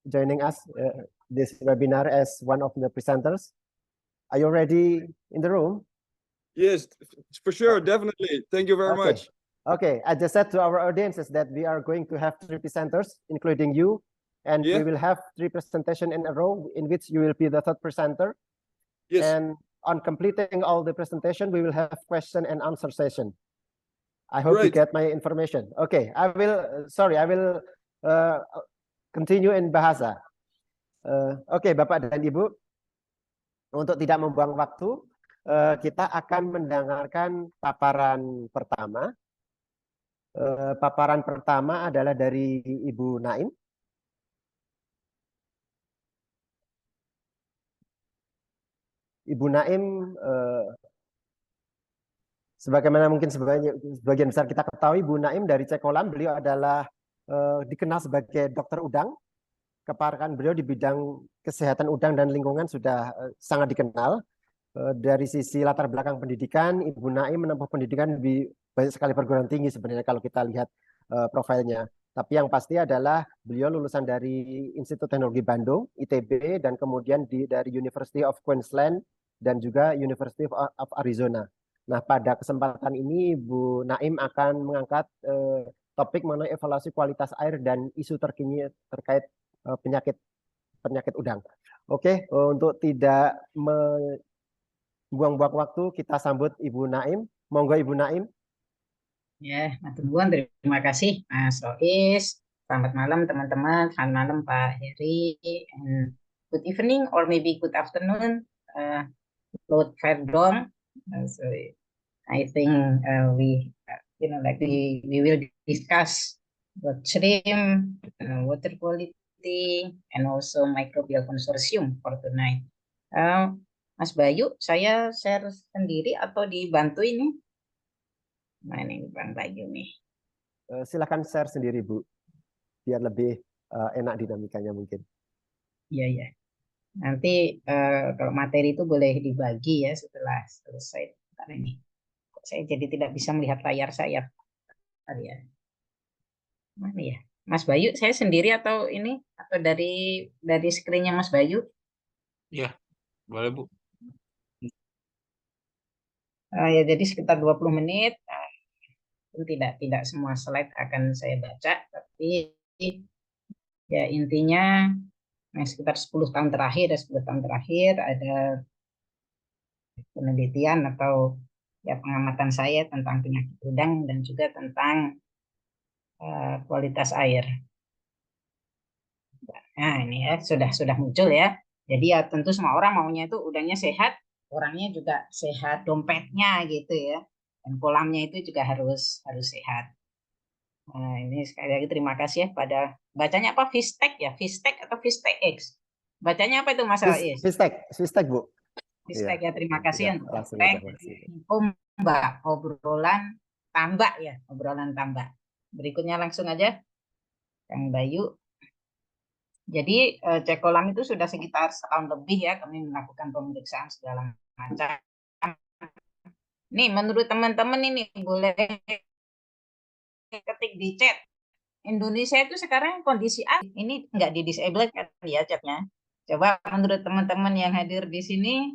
joining us this webinar as one of the presenters. Are you ready in the room? Yes, for sure, definitely. Thank you very much. Okay, I just said to our audiences that we are going to have 3 presenters, including you, and we will have 3 presentations in a row, in which you will be the 3rd presenter. Yes. And on completing all the presentation, we will have question and answer session. I hope you get my information. Okay, I will continue in bahasa. Oke, Bapak dan Ibu, untuk tidak membuang waktu, kita akan mendengarkan paparan pertama. Paparan pertama adalah dari Ibu Naim. Ibu Naim, sebagaimana mungkin sebagian besar kita ketahui, Bu Naim dari Cekolam, beliau adalah dikenal sebagai dokter udang. Kepakaran beliau di bidang kesehatan udang dan lingkungan sudah sangat dikenal. Dari sisi latar belakang pendidikan, Ibu Naim menempuh pendidikan di banyak sekali perguruan tinggi sebenarnya kalau kita lihat profilnya. Tapi yang pasti adalah beliau lulusan dari Institut Teknologi Bandung, ITB, dan kemudian dari University of Queensland dan juga University of Arizona. Nah, pada kesempatan ini Ibu Naim akan mengangkat topik mengenai evaluasi kualitas air dan isu terkini terkait penyakit udang. Oke, untuk tidak buang-buang waktu, kita sambut Ibu Naim. Monggo Ibu Naim. Ya, matur nuwun, terima kasih Mas Rois. Selamat malam teman-teman, selamat malam Pak Heri, and good evening or maybe good afternoon, Lord Verdong. So I think we will discuss about shrimp, water quality, and also microbial consortium for tonight. Mas Bayu, saya share sendiri atau dibantu ini? Nah, ini Bang Bayu nih. Silakan share sendiri, Bu. Biar lebih enak dinamikanya mungkin. Iya. Nanti kalau materi itu boleh dibagi ya setelah selesai. Karena ini saya jadi tidak bisa melihat layar saya. Mana ya? Mas Bayu, saya sendiri atau ini? Atau dari screen-nya Mas Bayu? Ya, boleh Bu. Ya, jadi sekitar 20 menit. Tidak semua slide akan saya baca, tapi ya intinya sekitar 10 tahun terakhir ada penelitian atau ya pengamatan saya tentang penyakit udang dan juga tentang kualitas air. Nah, ini ya sudah muncul ya. Jadi ya tentu semua orang maunya itu udangnya sehat, orangnya juga sehat, dompetnya gitu ya. Dan kolamnya itu juga harus sehat. Nah, ini sekali lagi terima kasih ya pada bacanya apa, Fistek ya, Fistek atau Fistek X. Bacanya apa itu Mas Rais? Fistek Bu. Fistek ya, terima kasih untuk Fistek. Mbak, obrolan tambah. Berikutnya langsung aja Kang Bayu. Jadi Cekolam itu sudah sekitar setahun lebih ya kami melakukan pemeriksaan segala macam. Nih menurut teman-teman ini boleh ketik di chat. Indonesia itu sekarang kondisi A ini nggak di disable kan ya chatnya. Coba menurut teman-teman yang hadir di sini,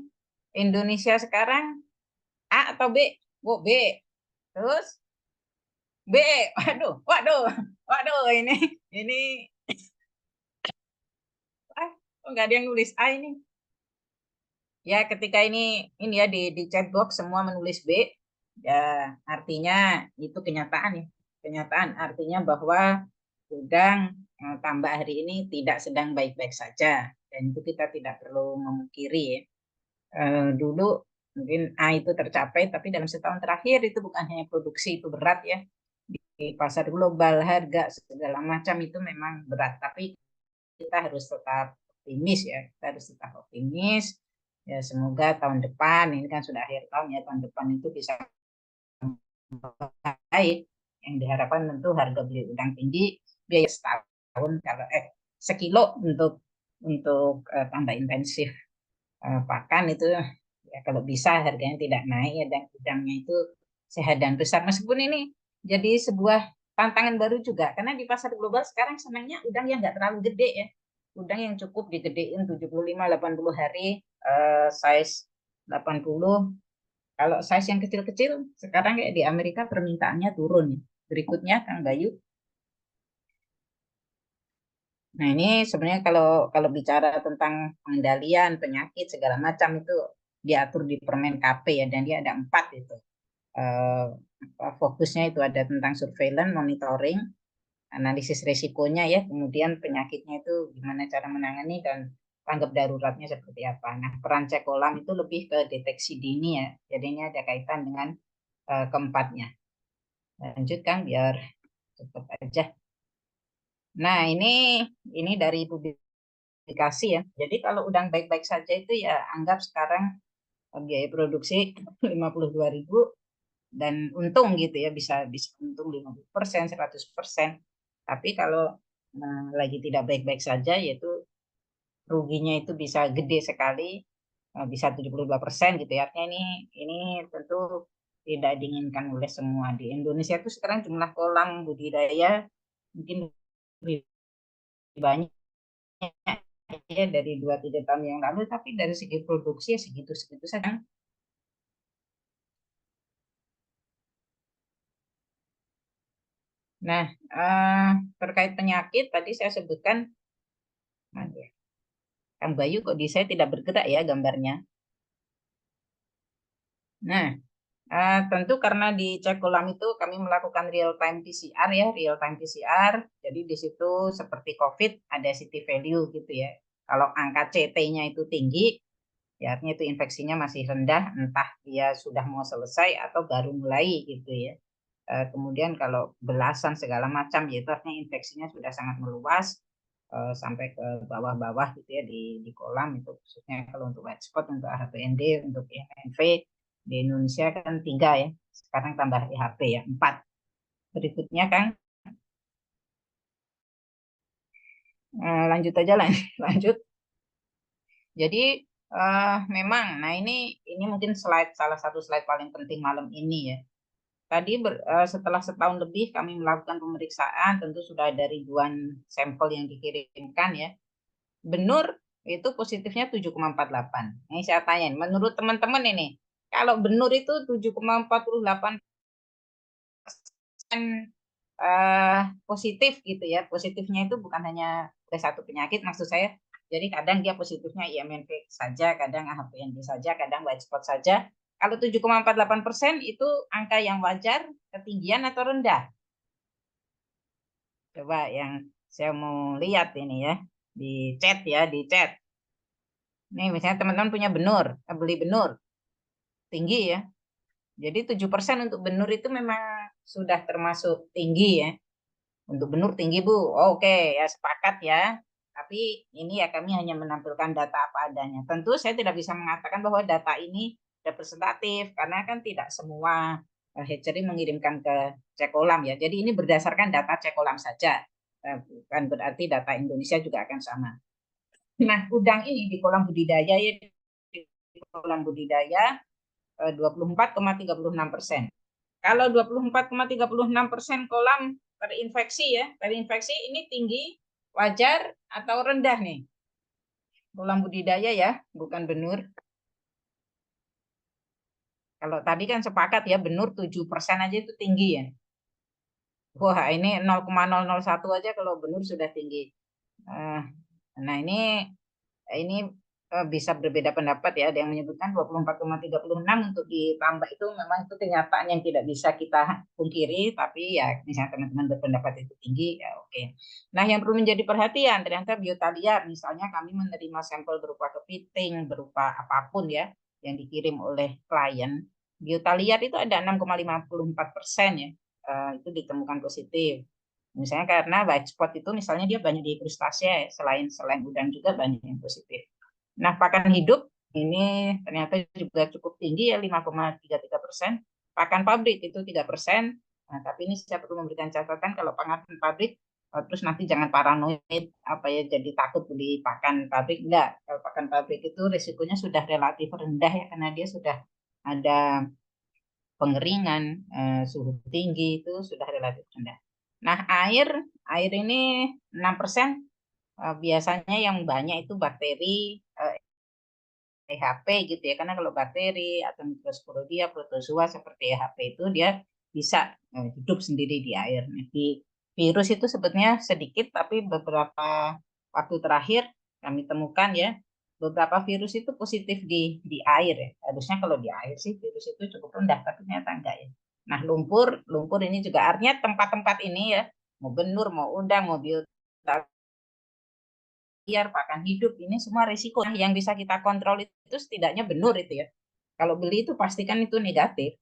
Indonesia sekarang A atau B? Bu, B. Terus B. Waduh ini kok nggak ada yang nulis A ini? Ya ketika ini ya di chat box semua menulis B, ya artinya itu kenyataan ya. Kenyataan artinya bahwa udang tambak hari ini tidak sedang baik-baik saja, dan itu kita tidak perlu memungkiri. Dulu mungkin A itu tercapai, tapi dalam setahun terakhir itu bukan hanya produksi itu berat ya, di pasar global harga segala macam itu memang berat, tapi kita harus tetap optimis ya, semoga tahun depan, ini kan sudah akhir tahun ya, tahun depan itu bisa baik. Yang diharapkan tentu harga beli udang tinggi, biaya setahun kalau sekilo untuk tambah intensif pakan itu ya kalau bisa harganya tidak naik ya, dan udangnya itu sehat dan besar, meskipun ini jadi sebuah tantangan baru juga karena di pasar global sekarang senangnya udang yang nggak terlalu gede ya. Udang yang cukup digedein 75-80 hari, size 80. Kalau size yang kecil-kecil sekarang kayak di Amerika permintaannya turun. Berikutnya Kang Bayu. Nah, ini sebenarnya kalau bicara tentang pengendalian penyakit segala macam itu diatur di Permen KP ya, dan dia ada 4 itu. Fokusnya itu ada tentang surveillance, monitoring, analisis resikonya ya, kemudian penyakitnya itu gimana cara menangani dan tanggap daruratnya seperti apa. Nah, peran cek kolam itu lebih ke deteksi dini ya, jadinya ada kaitan dengan keempatnya. Lanjut Kang, biar cepat aja. Nah, ini dari publikasi ya. Jadi kalau udang baik-baik saja itu ya anggap sekarang biaya produksi 52.000 dan untung gitu ya, bisa untung 50%, 100%. Tapi kalau lagi tidak baik-baik saja, yaitu ruginya itu bisa gede sekali, bisa 72% gitu ya. Artinya ini tentu tidak diinginkan oleh semua. Di Indonesia itu sekarang jumlah kolam budidaya mungkin lebih banyak ya dari 2-3 tahun yang lalu, tapi dari segi produksi ya segitu-segitu saja. Nah, terkait penyakit tadi saya sebutkan, Kang Bayu kok di saya tidak bergerak ya gambarnya. Nah, tentu karena di cek kolam itu kami melakukan real time PCR ya, real time PCR. Jadi di situ seperti COVID ada city value gitu ya. Kalau angka CT-nya itu tinggi, ya artinya itu infeksinya masih rendah, entah dia sudah mau selesai atau baru mulai gitu ya. Kemudian kalau belasan segala macam, yaitu artinya infeksinya sudah sangat meluas sampai ke bawah-bawah gitu ya di kolam itu, khususnya kalau untuk white spot, untuk AHPND, untuk IMNV di Indonesia kan 3 ya, sekarang tambah IHP ya 4. Berikutnya Kang, lanjut aja lanjut. Jadi memang, nah ini mungkin salah satu slide paling penting malam ini ya. Tadi setelah setahun lebih kami melakukan pemeriksaan, tentu sudah ada ribuan sampel yang dikirimkan ya. Benur itu positifnya 7,48. Ini saya tanya, menurut teman-teman ini, kalau benur itu 7,48% positif gitu ya. Positifnya itu bukan hanya ke satu penyakit, maksud saya. Jadi kadang dia positifnya IMNV saja, kadang AHPND saja, kadang white spot saja. Kalau 7,48% itu angka yang wajar, ketinggian atau rendah? Coba yang saya mau lihat ini ya, di chat ya, di chat. Nih misalnya teman-teman punya benur, beli benur, tinggi ya. Jadi 7% untuk benur itu memang sudah termasuk tinggi ya. Untuk benur tinggi Bu, oke ya, sepakat ya. Tapi ini ya kami hanya menampilkan data apa adanya. Tentu saya tidak bisa mengatakan bahwa data ini representatif, karena kan tidak semua hatchery mengirimkan ke cek kolam ya. Jadi ini berdasarkan data cek kolam saja. Bukan berarti data Indonesia juga akan sama. Nah, udang ini di kolam budidaya ya, di kolam budidaya 24,36%. Kalau 24,36% kolam terinfeksi ya, terinfeksi ini tinggi, wajar atau rendah nih? Kolam budidaya ya, bukan benur. Kalau tadi kan sepakat ya, benur 7% aja itu tinggi ya. Wah, ini 0,001 aja kalau benur sudah tinggi. Nah, ini bisa berbeda pendapat ya. Ada yang menyebutkan 24,36, untuk ditambah itu memang itu kenyataan yang tidak bisa kita pungkiri, tapi ya misalnya teman-teman berpendapat itu tinggi ya oke. Nah, yang perlu menjadi perhatian ternyata biota liar, misalnya kami menerima sampel berupa kepiting, berupa apapun ya yang dikirim oleh klien, biota liar itu ada 6,54% ya, itu ditemukan positif. Misalnya karena white spot itu misalnya dia banyak di krustacea, selain udang juga banyak yang positif. Nah, pakan hidup ini ternyata juga cukup tinggi ya, 5,33%. Pakan pabrik itu 3%. Nah, tapi ini saya perlu memberikan catatan, kalau pakan pabrik terus nanti jangan paranoid apa ya, jadi takut beli pakan pabrik. Enggak, kalau pakan pabrik itu risikonya sudah relatif rendah ya, karena dia sudah ada pengeringan, suhu tinggi itu sudah relatif rendah. Nah, air ini 6%, biasanya yang banyak itu bakteri, EHP gitu ya, karena kalau bakteri atau mikrosporodia, protozoa seperti EHP itu dia bisa hidup sendiri di air. Nah, di virus itu sebetulnya sedikit, tapi beberapa waktu terakhir kami temukan ya, beberapa virus itu positif di air ya. Harusnya kalau di air sih virus itu cukup rendah, tapi ternyata enggak ya. Nah, lumpur ini juga artinya tempat-tempat ini ya, mau benur, mau udang, mau biota liar, pakan hidup, ini semua risiko. Nah, yang bisa kita kontrol itu setidaknya benur itu ya. Kalau beli itu pastikan itu negatif.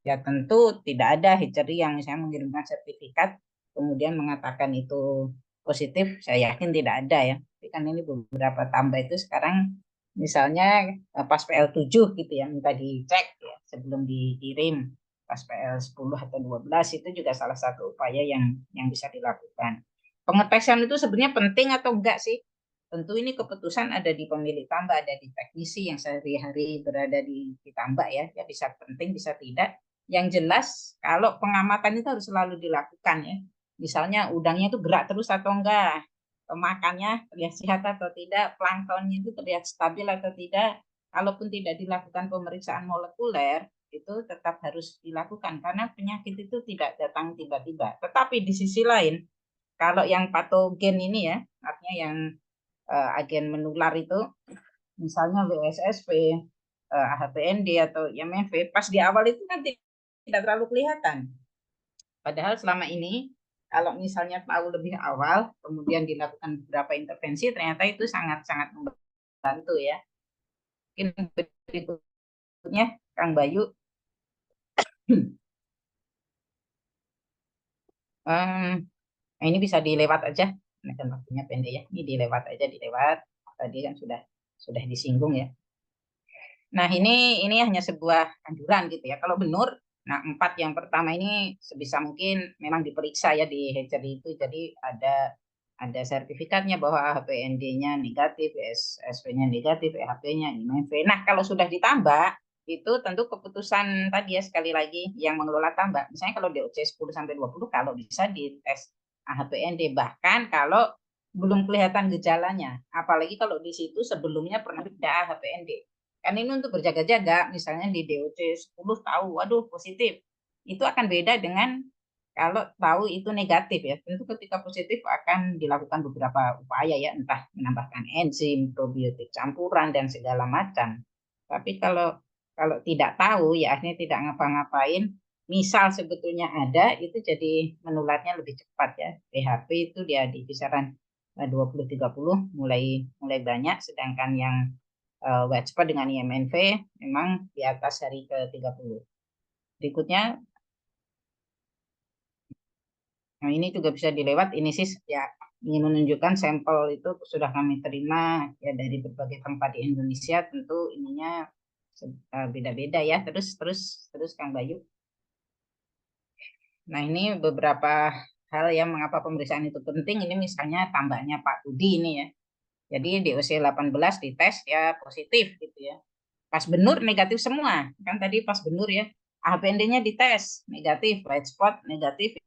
Ya tentu tidak ada hatchery yang misalnya mengirimkan sertifikat kemudian mengatakan itu positif, saya yakin tidak ada ya. Tapi kan ini beberapa tambah itu sekarang misalnya pas PL7 gitu ya, minta dicek ya sebelum dikirim. Pas PL10 atau 12 itu juga salah satu upaya yang bisa dilakukan. Pengetesan itu sebenarnya penting atau enggak sih? Tentu ini keputusan ada di pemilik tambak, ada di teknisi yang sehari-hari berada di tambak ya, ya bisa penting, bisa tidak. Yang jelas kalau pengamatan itu harus selalu dilakukan ya. Misalnya udangnya itu gerak terus atau enggak, makannya terlihat sehat atau tidak, planktonnya itu terlihat stabil atau tidak. Kalaupun tidak dilakukan pemeriksaan molekuler, itu tetap harus dilakukan karena penyakit itu tidak datang tiba-tiba. Tetapi di sisi lain, kalau yang patogen ini ya, artinya yang agen menular itu, misalnya WSSP, AHPND atau IMNV, pas di awal itu kan tidak terlalu kelihatan. Padahal selama ini, kalau misalnya tahu lebih awal, kemudian dilakukan beberapa intervensi, ternyata itu sangat-sangat membantu ya. Mungkin berikutnya, Kang Bayu. Ini bisa dilewat aja, dan waktunya pendek ya. Ini dilewat aja, dilewat. Tadi kan sudah disinggung ya. Nah, ini hanya sebuah anjuran gitu ya. Kalau benur, nah 4 yang pertama ini sebisa mungkin memang diperiksa ya di hatchery itu. Jadi ada sertifikatnya bahwa AHPND-nya negatif, SP-nya negatif, EHP-nya IMNV. Nah, kalau sudah ditambah, itu tentu keputusan tadi ya, sekali lagi yang mengelola tambak. Misalnya kalau DOC 10-20 kalau bisa dites AHPND, bahkan kalau belum kelihatan gejalanya. Apalagi kalau di situ sebelumnya pernah ada AHPND. Kan ini untuk berjaga-jaga, misalnya di DOC 10 tahu, waduh positif. Itu akan beda dengan kalau tahu itu negatif ya. Tentu ketika positif akan dilakukan beberapa upaya ya, entah menambahkan enzim, probiotik campuran dan segala macam. Tapi kalau tidak tahu ya akhirnya tidak ngapa-ngapain, misal sebetulnya ada, itu jadi menularnya lebih cepat ya. PHP itu dia di kisaran 20-30 mulai banyak, sedangkan yang white spot dengan IMNV memang di atas hari ke-30. Berikutnya, nah ini juga bisa dilewat. Ini sih ya ingin menunjukkan sampel itu sudah kami terima ya dari berbagai tempat di Indonesia. Tentu ininya beda-beda ya. Terus Kang Bayu. Nah, ini beberapa hal yang mengapa pemeriksaan itu penting. Ini misalnya tambahnya Pak Budi ini ya. Jadi DOC 18 dites ya positif gitu ya. Pas benur negatif semua. Kan tadi pas benur ya. AHPND-nya dites negatif, white spot negatif,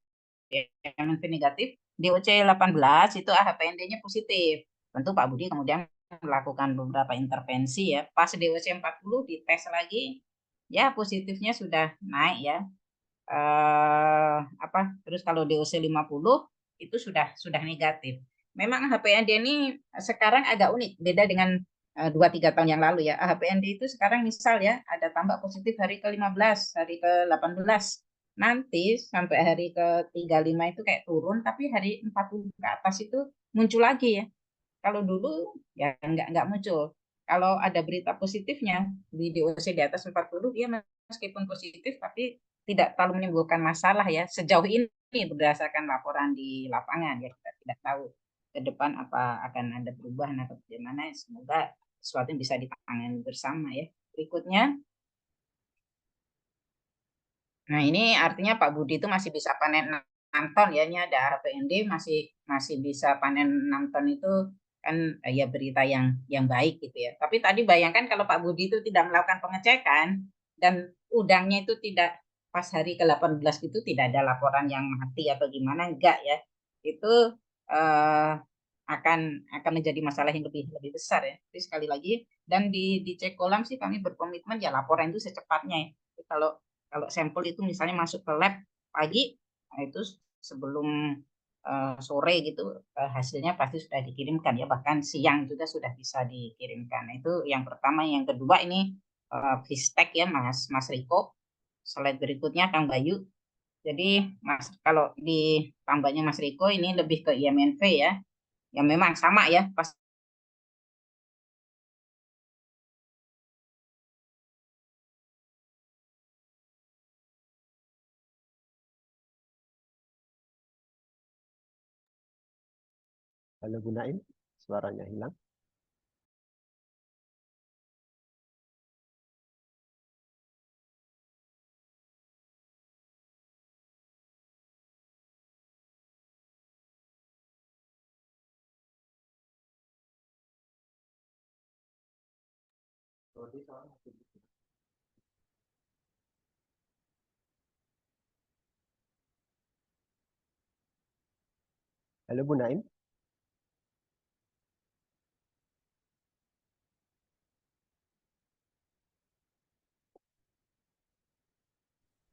MNV negatif. DOC 18 itu AHPND-nya positif. Tentu Pak Budi kemudian melakukan beberapa intervensi ya. Pas DOC 40 dites lagi, ya positifnya sudah naik ya. Terus kalau DOC 50 itu sudah negatif. Memang HPND ini sekarang agak unik, beda dengan 2-3 tahun yang lalu ya. HPND itu sekarang misal ya ada tambak positif hari ke-15, hari ke-18. Nanti sampai hari ke-35 itu kayak turun, tapi hari 40 ke atas itu muncul lagi ya. Kalau dulu ya enggak muncul. Kalau ada berita positifnya di DOC di atas 40, dia meskipun positif tapi tidak terlalu menimbulkan masalah ya sejauh ini berdasarkan laporan di lapangan ya, kita tidak tahu ke depan apa akan ada perubahan atau bagaimana. Semoga sesuatu yang bisa ditangani bersama ya. Berikutnya, nah ini artinya Pak Budi itu masih bisa panen 6 ton ya. Ini ada HPND masih bisa panen 6 ton itu kan ya berita yang baik gitu ya. Tapi tadi bayangkan kalau Pak Budi itu tidak melakukan pengecekan dan udangnya itu tidak pas hari ke-18 itu tidak ada laporan yang mati atau gimana, enggak ya. Itu akan menjadi masalah yang lebih besar ya. Jadi sekali lagi, dan di cek kolam sih kami berkomitmen ya laporan itu secepatnya ya. Jadi kalau sampel itu misalnya masuk ke lab pagi, nah itu sebelum sore gitu hasilnya pasti sudah dikirimkan ya, bahkan siang juga sudah bisa dikirimkan. Nah, itu yang pertama. Yang kedua ini Fistek ya Mas Riko. Slide berikutnya Kang Bayu. Jadi kalau di tambahnya Mas Riko ini lebih ke IMNV ya. Yang memang sama ya pas Halo Bu Naim, suaranya hilang. Halo Bu Naim.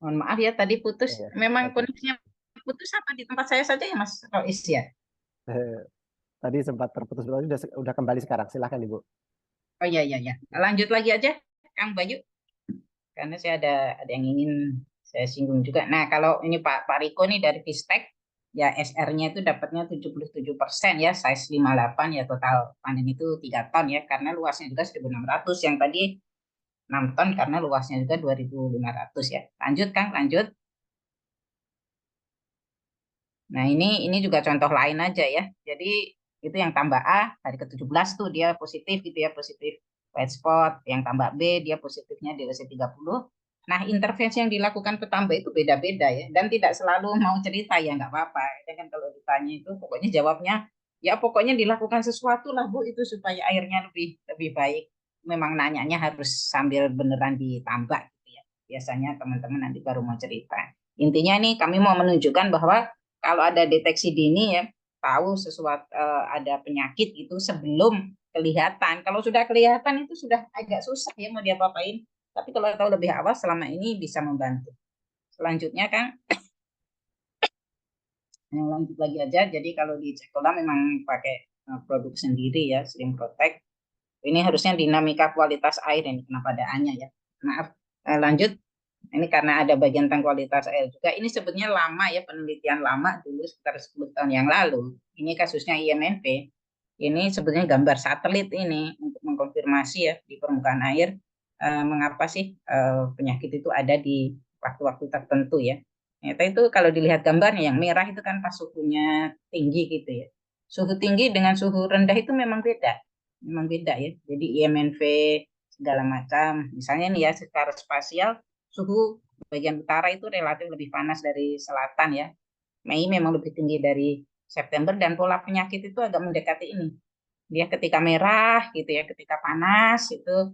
mohon maaf ya tadi putus. Ya, Memang oke. koneksinya putus apa di tempat saya saja ya Mas Rois ya? Tadi sempat terputus, udah kembali sekarang. Silahkan Ibu. Oh iya iya ya. Lanjut lagi aja Kang Bayu. Karena saya ada yang ingin saya singgung juga. Nah, kalau ini Pak Riko nih dari Fistek, ya SR-nya itu dapatnya 77% ya, size 58 ya, total panen itu 3 ton ya, karena luasnya juga 1.600, yang tadi 6 ton karena luasnya juga 2.500 ya. Lanjut Kang, lanjut. Nah, ini juga contoh lain aja ya. Jadi itu yang tambah A hari ke-17 tuh dia positif gitu ya, positif white spot. Yang tambah B dia positifnya di usia 30. Nah, intervensi yang dilakukan petambah itu beda-beda ya, dan tidak selalu mau cerita ya nggak apa-apa. Ya kan kalau ditanya itu pokoknya jawabnya ya pokoknya dilakukan sesuatu lah Bu itu supaya airnya lebih lebih baik. Memang nanyanya harus sambil beneran ditambah gitu ya. Biasanya teman-teman nanti baru mau cerita. Intinya nih kami mau menunjukkan bahwa kalau ada deteksi dini ya, tahu sesuatu ada penyakit itu sebelum kelihatan. Kalau sudah kelihatan itu sudah agak susah ya mau diapa-apain. Tapi kalau tahu lebih awal selama ini bisa membantu. Selanjutnya Kang, yang lanjut lagi aja. Jadi kalau di Cekola memang pakai produk sendiri ya, Slim Protect. Ini harusnya dinamika kualitas air ini, kenapa ada A-nya ya. Maaf, lanjut. Ini karena ada bagian tentang kualitas air juga. Ini sebetulnya lama ya, penelitian lama dulu sekitar 10 tahun yang lalu. Ini kasusnya IMNP. Ini sebetulnya gambar satelit ini untuk mengkonfirmasi ya di permukaan air mengapa sih penyakit itu ada di waktu-waktu tertentu ya. Ternyata itu kalau dilihat gambarnya yang merah itu kan pas suhunya tinggi gitu ya. Suhu tinggi dengan suhu rendah itu memang beda. Memang beda ya. Jadi IMNV segala macam. Misalnya nih ya secara spasial suhu bagian utara itu relatif lebih panas dari selatan ya. Mei memang lebih tinggi dari September dan pola penyakit itu agak mendekati ini. Dia ketika merah gitu ya, ketika panas itu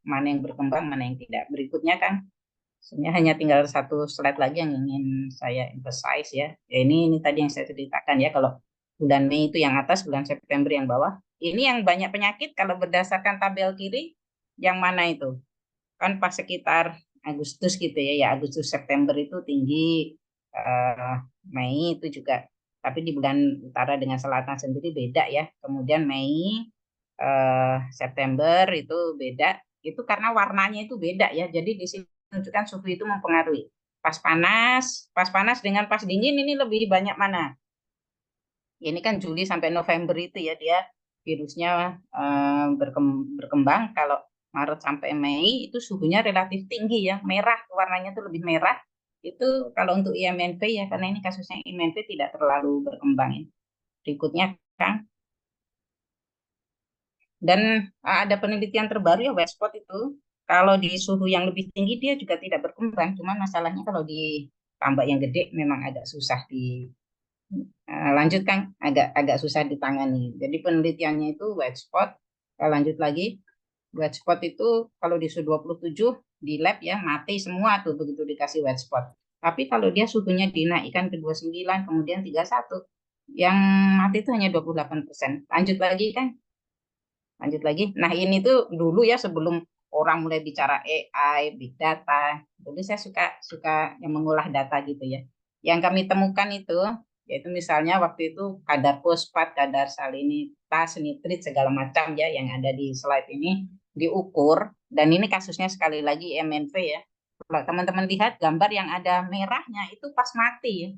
mana yang berkembang, mana yang tidak. Berikutnya kan sebenarnya hanya tinggal satu slide lagi yang ingin saya emphasize ya. Ya ini tadi yang saya ceritakan ya, kalau bulan Mei itu yang atas, bulan September yang bawah. Ini yang banyak penyakit kalau berdasarkan tabel kiri yang mana itu? Kan pas sekitar Agustus gitu ya Agustus September itu tinggi, Mei itu juga, tapi di bulan utara dengan selatan sendiri beda ya. Kemudian Mei, September itu beda, itu karena warnanya itu beda ya. Jadi di sini menunjukkan suhu itu mempengaruhi. Pas panas dengan pas dingin ini lebih banyak mana? Ini kan Juli sampai November itu ya dia virusnya berkembang. Kalau Maret sampai Mei itu suhunya relatif tinggi ya, merah, warnanya itu lebih merah. Itu kalau untuk IMNP ya, karena ini kasusnya IMNP tidak terlalu berkembang. Berikutnya Kang. Dan ada penelitian terbaru ya white spot itu. Kalau di suhu yang lebih tinggi dia juga tidak berkembang. Cuman masalahnya kalau di tambak yang gede memang agak susah di lanjut Kang, agak susah ditangani. Jadi penelitiannya itu white spot. Lanjut lagi. white spot itu kalau di suhu 27 di lab ya mati semua tuh begitu dikasih white spot. Tapi kalau dia suhunya dinaikkan ke 29 kemudian 31, yang mati itu hanya 28%. Lanjut lagi kan? Lanjut lagi. Nah, ini tuh dulu ya sebelum orang mulai bicara AI, big data. Dulu saya suka yang mengolah data gitu ya. Yang kami temukan itu yaitu misalnya waktu itu kadar fosfat, kadar salinitas, nitrit segala macam ya yang ada di slide ini diukur, dan ini kasusnya sekali lagi MNV ya. Kalau teman-teman lihat gambar yang ada merahnya itu pas mati ya.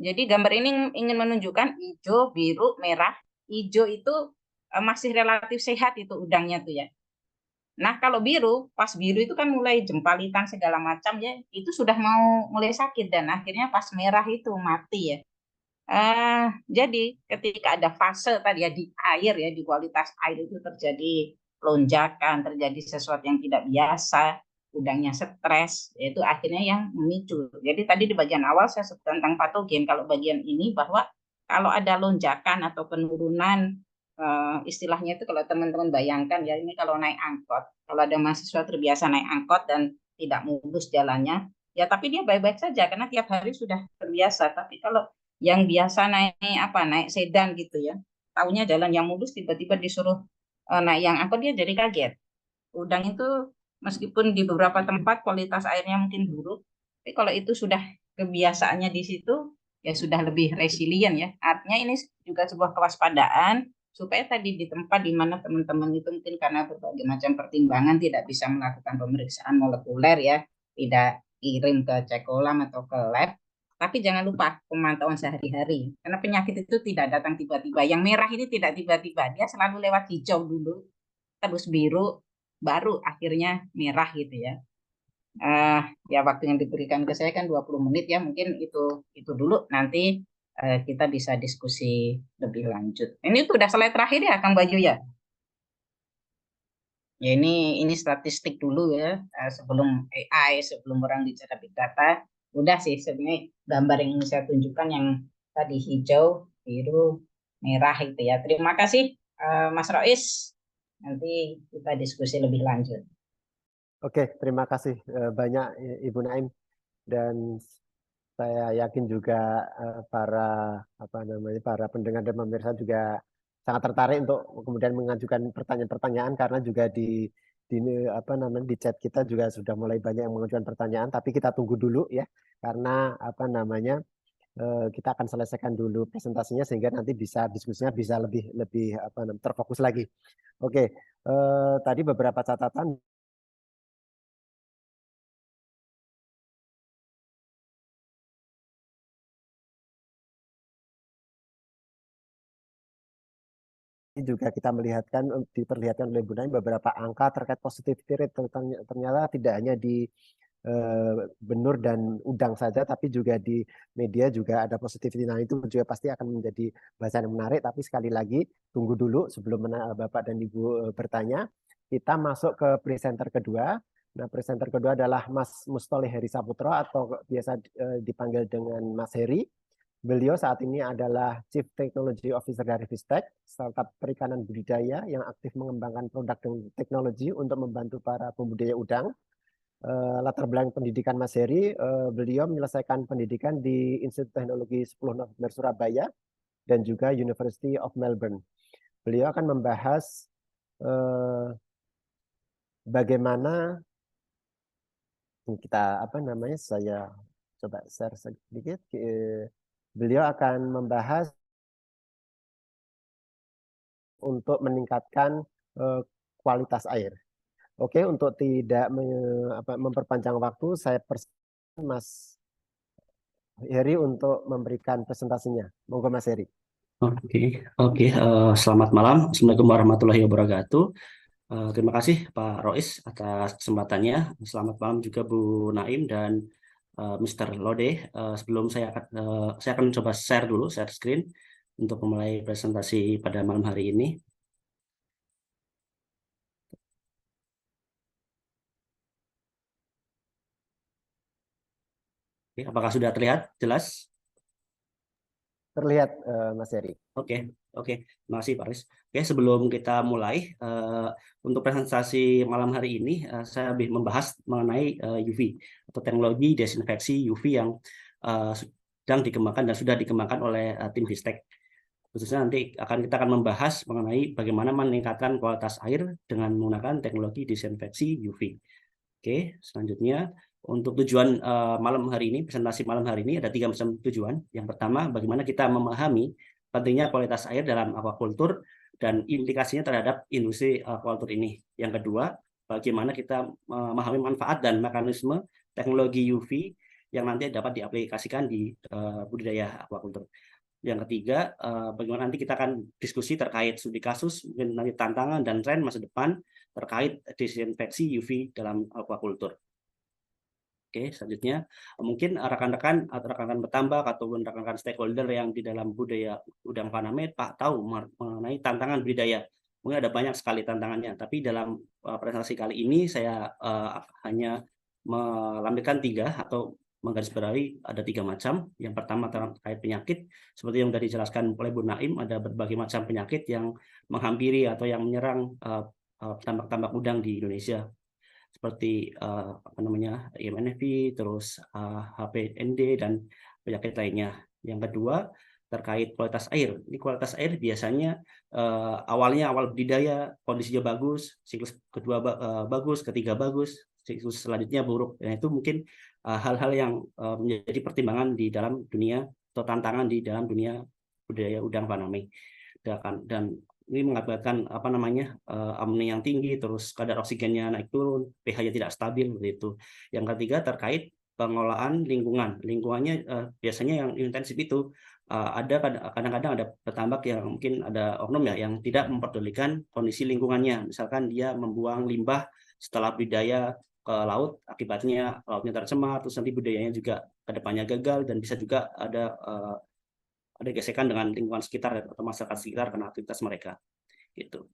Jadi gambar ini ingin menunjukkan hijau, biru, merah. Hijau itu masih relatif sehat itu udangnya tuh ya. Nah, kalau biru, pas biru itu kan mulai jempalitan segala macam ya, itu sudah mau mulai sakit dan akhirnya pas merah itu mati ya. Jadi ketika ada fase tadi ya di air ya, di kualitas air itu terjadi lonjakan, terjadi sesuatu yang tidak biasa, udangnya stres, yaitu akhirnya yang memicu. Jadi tadi di bagian awal saya sebut tentang patogen, kalau bagian ini bahwa kalau ada lonjakan atau penurunan, istilahnya itu kalau teman-teman bayangkan ya, ini kalau naik angkot, kalau ada mahasiswa terbiasa naik angkot dan tidak mulus jalannya, ya tapi dia baik-baik saja karena tiap hari sudah terbiasa. Tapi kalau yang biasa naik sedan gitu ya, taunya jalan yang mulus tiba-tiba disuruh naik yang angkot, dia jadi kaget. Udang itu meskipun di beberapa tempat kualitas airnya mungkin buruk, tapi kalau itu sudah kebiasaannya di situ ya sudah lebih resilient ya. Artinya ini juga sebuah kewaspadaan supaya tadi di tempat di mana teman-teman itu mungkin karena berbagai macam pertimbangan tidak bisa melakukan pemeriksaan molekuler ya, tidak kirim ke cek kolam atau ke lab, tapi jangan lupa pemantauan sehari-hari. Karena penyakit itu tidak datang tiba-tiba. Yang merah ini tidak tiba-tiba, dia selalu lewat hijau dulu, terus biru, baru akhirnya merah gitu ya. Ya waktu yang diberikan ke saya kan 20 menit ya, mungkin itu dulu, nanti kita bisa diskusi lebih lanjut. Ini tuh udah slide terakhir ya Kang Bayu ya. Ya ini statistik dulu ya, sebelum AI, sebelum orang bicara big data. Udah sih sebenarnya gambar yang ingin saya tunjukkan yang tadi hijau, biru, merah itu ya. Terima kasih Mas Rois. Nanti kita diskusi lebih lanjut. Oke, terima kasih banyak Ibu Naim, dan saya yakin juga para pendengar dan pemirsa juga sangat tertarik untuk kemudian mengajukan pertanyaan-pertanyaan, karena juga di chat kita juga sudah mulai banyak yang mengajukan pertanyaan, tapi kita tunggu dulu ya, karena kita akan selesaikan dulu presentasinya sehingga nanti diskusinya bisa lebih terfokus lagi. Oke, tadi beberapa catatan. Juga kita diperlihatkan oleh Bu Naim beberapa angka terkait positivity rate, ternyata tidak hanya di benur dan udang saja, tapi juga di media juga ada positivity. Nah, itu juga pasti akan menjadi bahasan yang menarik, tapi sekali lagi tunggu dulu sebelum Bapak dan Ibu bertanya. Kita masuk ke presenter kedua. Nah, presenter kedua adalah Mas Mustoli Heri Saputro atau biasa dipanggil dengan Mas Heri. Beliau saat ini adalah Chief Technology Officer dari Fistek, startup perikanan budidaya yang aktif mengembangkan produk dan teknologi untuk membantu para pembudidaya udang. Latar belakang pendidikan Mas Heri, beliau menyelesaikan pendidikan di Institut Teknologi 10 November Surabaya dan juga University of Melbourne. Beliau akan membahas bagaimana saya coba share sedikit. Beliau akan membahas untuk meningkatkan kualitas air. Oke, untuk tidak memperpanjang waktu, saya persilakan Mas Heri untuk memberikan presentasinya. Monggo Mas Heri. Oke. Selamat malam. Assalamualaikum warahmatullahi wabarakatuh. Terima kasih Pak Rois atas kesempatannya. Selamat malam juga Bu Naim dan Mr. Lode. Sebelum saya akan mencoba share screen untuk memulai presentasi pada malam hari ini. Oke, apakah sudah terlihat jelas? Terlihat Mas Heri. Oke, Oke, terima kasih Pak Riz. Oke, sebelum kita mulai, untuk presentasi malam hari ini, saya lebih membahas mengenai UV atau teknologi desinfeksi UV yang sedang dikembangkan dan sudah dikembangkan oleh tim Vistek. Khususnya nanti kita akan membahas mengenai bagaimana meningkatkan kualitas air dengan menggunakan teknologi desinfeksi UV. Oke, selanjutnya untuk tujuan malam hari ini, presentasi malam hari ini ada 3 macam tujuan. Yang pertama, bagaimana kita memahami pentingnya kualitas air dalam aquaculture dan implikasinya terhadap industri aquaculture ini. Yang kedua, bagaimana kita memahami manfaat dan mekanisme teknologi UV yang nanti dapat diaplikasikan di budidaya aquaculture. Yang ketiga, bagaimana nanti kita akan diskusi terkait studi kasus, mungkin nanti tantangan dan tren masa depan terkait desinfeksi UV dalam aquaculture. Oke, selanjutnya mungkin rekan-rekan petambak ataupun rekan-rekan stakeholder yang di dalam budaya udang Paname tahu mengenai tantangan budidaya. Mungkin ada banyak sekali tantangannya, tapi dalam presentasi kali ini saya hanya melampirkan 3 atau menggarisbawahi ada 3 macam. Yang pertama terkait penyakit, seperti yang sudah dijelaskan oleh Bu Naim, ada berbagai macam penyakit yang menghampiri atau yang menyerang tambak-tambak udang di Indonesia, seperti IMNFP, terus HPND dan penyakit lainnya. Yang kedua terkait kualitas air. Ini kualitas air biasanya awal budidaya kondisinya bagus, siklus kedua bagus, ketiga bagus, siklus selanjutnya buruk. Dan itu mungkin hal-hal yang menjadi pertimbangan di dalam dunia atau tantangan di dalam dunia budidaya udang Paname. Dan ini mengakibatkan amonia yang tinggi, terus kadar oksigennya naik turun, pH-nya tidak stabil seperti itu. Yang ketiga terkait pengelolaan lingkungan. Lingkungannya biasanya yang intensif itu ada kadang-kadang ada petambak yang mungkin ada oknum ya yang tidak memperdulikan kondisi lingkungannya. Misalkan dia membuang limbah setelah budidaya ke laut, akibatnya lautnya tercemar, terus nanti budidayanya juga kedepannya gagal dan bisa juga ada gesekan dengan lingkungan sekitar atau masyarakat sekitar karena aktivitas mereka. Gitu.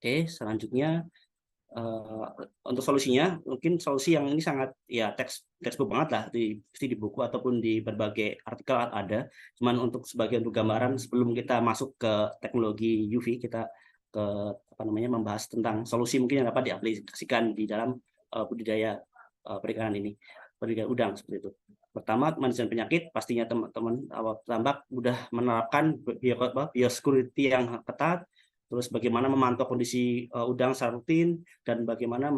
Oke, selanjutnya untuk solusinya, mungkin solusi yang ini sangat ya textbook banget lah di buku ataupun di berbagai artikel ada. Cuman untuk sebagian gambaran sebelum kita masuk ke teknologi UV, kita ke membahas tentang solusi mungkin yang dapat diaplikasikan di dalam budidaya perikanan ini, budidaya udang seperti itu. Pertama, manajemen penyakit, pastinya teman-teman tambak sudah menerapkan biosecurity yang ketat, terus bagaimana memantau kondisi udang secara rutin, dan bagaimana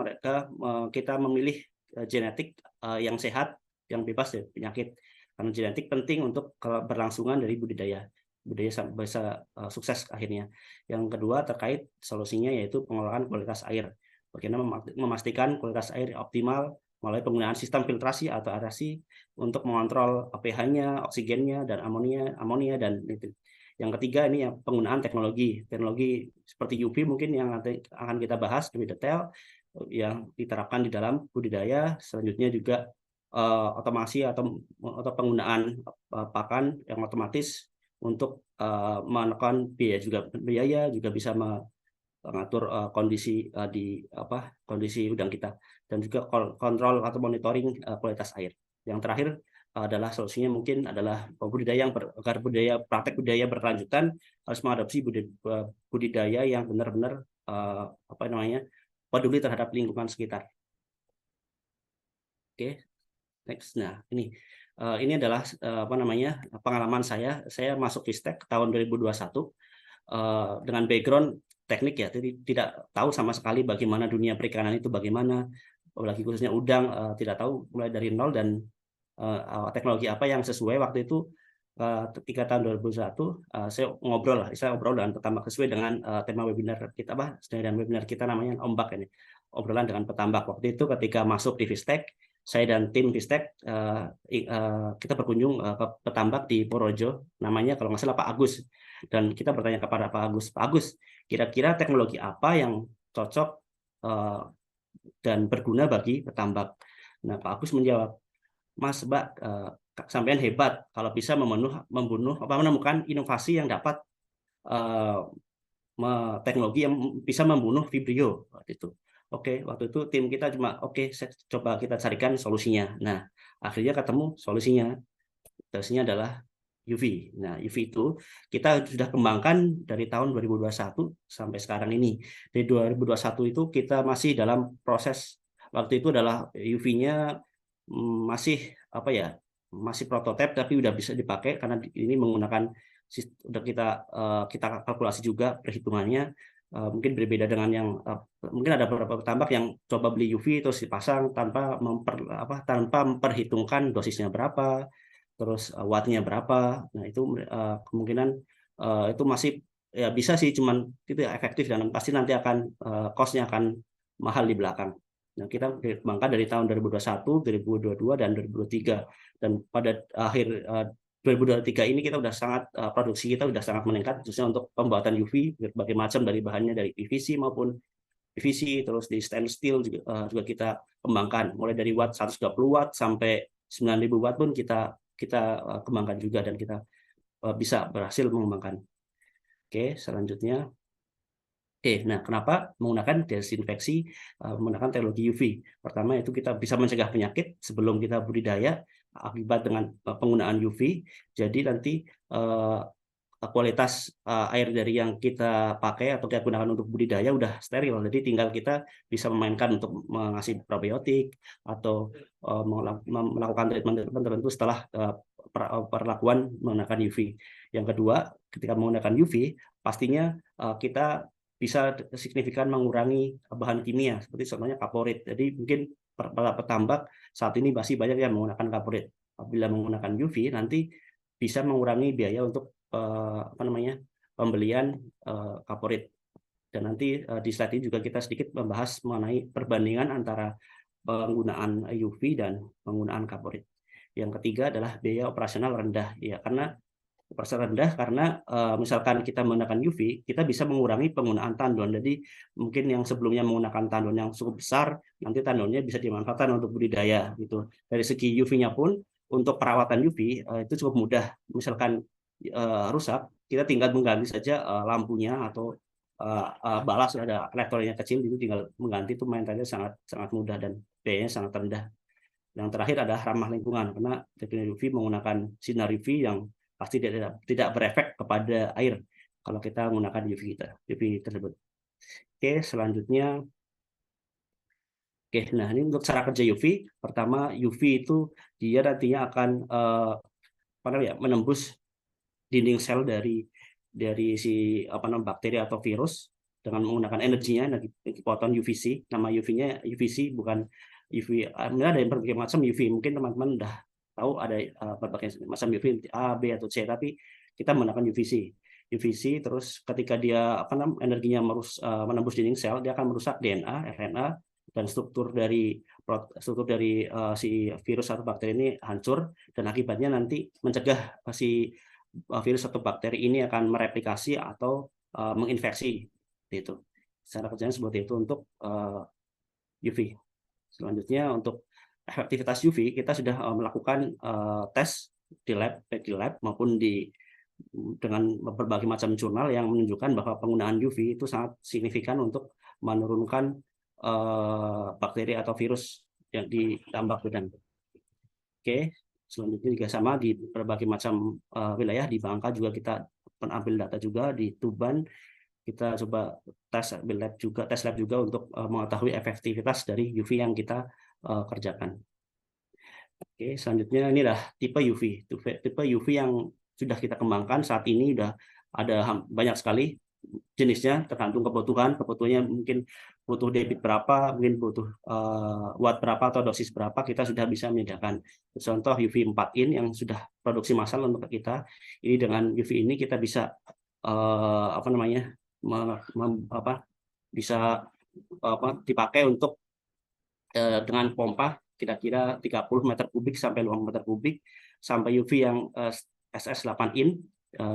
kita memilih genetik yang sehat, yang bebas dari penyakit. Karena genetik penting untuk keberlangsungan dari budidaya bisa sukses akhirnya. Yang kedua terkait solusinya yaitu pengelolaan kualitas air. Bagaimana memastikan kualitas air optimal melalui penggunaan sistem filtrasi atau aerasi untuk mengontrol pH-nya, oksigennya, dan amonia dan itu. Yang ketiga ini yang penggunaan teknologi seperti UV mungkin yang nanti akan kita bahas lebih detail yang diterapkan di dalam budidaya. Selanjutnya juga otomasi atau penggunaan pakan yang otomatis untuk menekan biaya juga bisa mengatur kondisi kondisi udang kita, dan juga kontrol atau monitoring kualitas air. Yang terakhir adalah solusinya mungkin adalah agar praktek budidaya berkelanjutan harus mengadopsi budidaya yang benar-benar peduli terhadap lingkungan sekitar. Oke, next. Nah, ini adalah pengalaman saya. Saya masuk Vistek tahun 2021 dengan background teknik ya, jadi tidak tahu sama sekali bagaimana dunia perikanan itu bagaimana, apalagi khususnya udang, tidak tahu mulai dari nol, dan teknologi apa yang sesuai waktu itu. Ketika tahun 2001 saya ngobrol dengan petambak sesuai dengan tema webinar kita, webinar kita namanya Ombak ini, obrolan dengan petambak. Waktu itu ketika masuk di Vistek, saya dan tim Vistek kita berkunjung ke petambak di Purworejo, namanya kalau nggak salah Pak Agus, dan kita bertanya kepada Pak Agus, kira-kira teknologi apa yang cocok dan berguna bagi petambak. Nah, Pak Agus menjawab, Mas, Mbak, sampean hebat kalau bisa menemukan inovasi yang dapat teknologi yang bisa membunuh Vibrio waktu itu. Oke, waktu itu tim kita cuma coba kita carikan solusinya. Nah, akhirnya ketemu solusinya. Solusinya adalah UV. Nah, UV itu kita sudah kembangkan dari tahun 2021 sampai sekarang ini. Dari 2021 itu kita masih dalam proses, waktu itu adalah UV-nya masih apa ya, masih prototipe tapi udah bisa dipakai karena ini menggunakan udah kita kalkulasi juga perhitungannya. Mungkin berbeda dengan yang mungkin ada beberapa petambak yang coba beli UV terus dipasang tanpa memperhitungkan dosisnya berapa, terus wattnya berapa. Nah itu kemungkinan itu masih ya bisa sih, cuman itu efektif dan pasti nanti akan cost-nya akan mahal di belakang. Nah, kita dikembangkan dari tahun 2021, 2022, dan 2023. Dan pada akhir 2023 ini kita udah sangat produksi kita udah sangat meningkat, khususnya untuk pembuatan UV berbagai macam dari bahannya, dari PVC maupun PVC, terus di stainless steel juga kita kembangkan, mulai dari watt 120 watt sampai 9.000 watt pun kita kembangkan juga, dan kita bisa berhasil mengembangkan. Oke, selanjutnya. Nah, kenapa menggunakan desinfeksi menggunakan teknologi UV? Pertama, itu kita bisa mencegah penyakit sebelum kita budidaya akibat dengan penggunaan UV. Jadi nanti kualitas air dari yang kita pakai atau kita gunakan untuk budidaya udah steril. Jadi tinggal kita bisa memainkan untuk mengasih probiotik atau melakukan treatment tertentu setelah perlakuan menggunakan UV. Yang kedua, ketika menggunakan UV, pastinya kita bisa signifikan mengurangi bahan kimia, seperti contohnya kaporit. Jadi mungkin para petambak saat ini masih banyak yang menggunakan kaporit. Apabila menggunakan UV, nanti bisa mengurangi biaya untuk pembelian kaporit. Dan nanti di slide ini juga kita sedikit membahas mengenai perbandingan antara penggunaan UV dan penggunaan kaporit. Yang ketiga adalah biaya operasional rendah, ya karena operasional rendah karena misalkan kita menggunakan UV, kita bisa mengurangi penggunaan tandon. Jadi mungkin yang sebelumnya menggunakan tandon yang cukup besar, nanti tandonnya bisa dimanfaatkan untuk budidaya gitu. Dari segi UV-nya pun untuk perawatan UV itu cukup mudah. Misalkan rusak, kita tinggal mengganti saja lampunya atau balas ada elektroniknya kecil, itu tinggal mengganti, itu maintenance sangat mudah dan biayanya sangat rendah. Yang terakhir adalah ramah lingkungan, karena teknologi UV menggunakan sinar UV yang pasti tidak berefek kepada air kalau kita menggunakan UV tersebut. Oke, selanjutnya. Oke, nah ini untuk cara kerja UV. Pertama, UV itu dia nantinya akan menembus dinding sel dari si bakteri atau virus dengan menggunakan energinya, foton UVC. Nama UV-nya UVC, bukan UV. Ada yang berbagai macam UV. Mungkin teman-teman udah tahu ada berbagai macam UV, A, B atau C, tapi kita menggunakan UVC. Terus ketika dia energinya menembus dinding sel, dia akan merusak DNA, RNA, dan struktur dari si virus atau bakteri ini hancur, dan akibatnya nanti mencegah si virus atau bakteri ini akan mereplikasi atau menginfeksi. Itu cara kerjanya seperti itu untuk UV. Selanjutnya untuk efektivitas UV, kita sudah melakukan tes di lab maupun dengan berbagai macam jurnal yang menunjukkan bahwa penggunaan UV itu sangat signifikan untuk menurunkan bakteri atau virus yang di tambak udang. Oke, selanjutnya juga sama di berbagai macam wilayah. Di Bangka juga kita ambil data juga, di Tuban kita coba tes lab juga untuk mengetahui efektivitas dari UV yang kita kerjakan. Oke, selanjutnya inilah tipe UV. Tipe UV yang sudah kita kembangkan saat ini sudah ada banyak sekali jenisnya, tergantung kebutuhannya mungkin butuh debit berapa, mungkin butuh watt berapa atau dosis berapa, kita sudah bisa menyediakan. Contoh UV 4-in yang sudah produksi massal untuk kita. Ini dengan UV ini kita bisa bisa dipakai untuk dengan pompa kira-kira 30 meter kubik sampai 50 meter kubik, sampai UV yang SS 8-in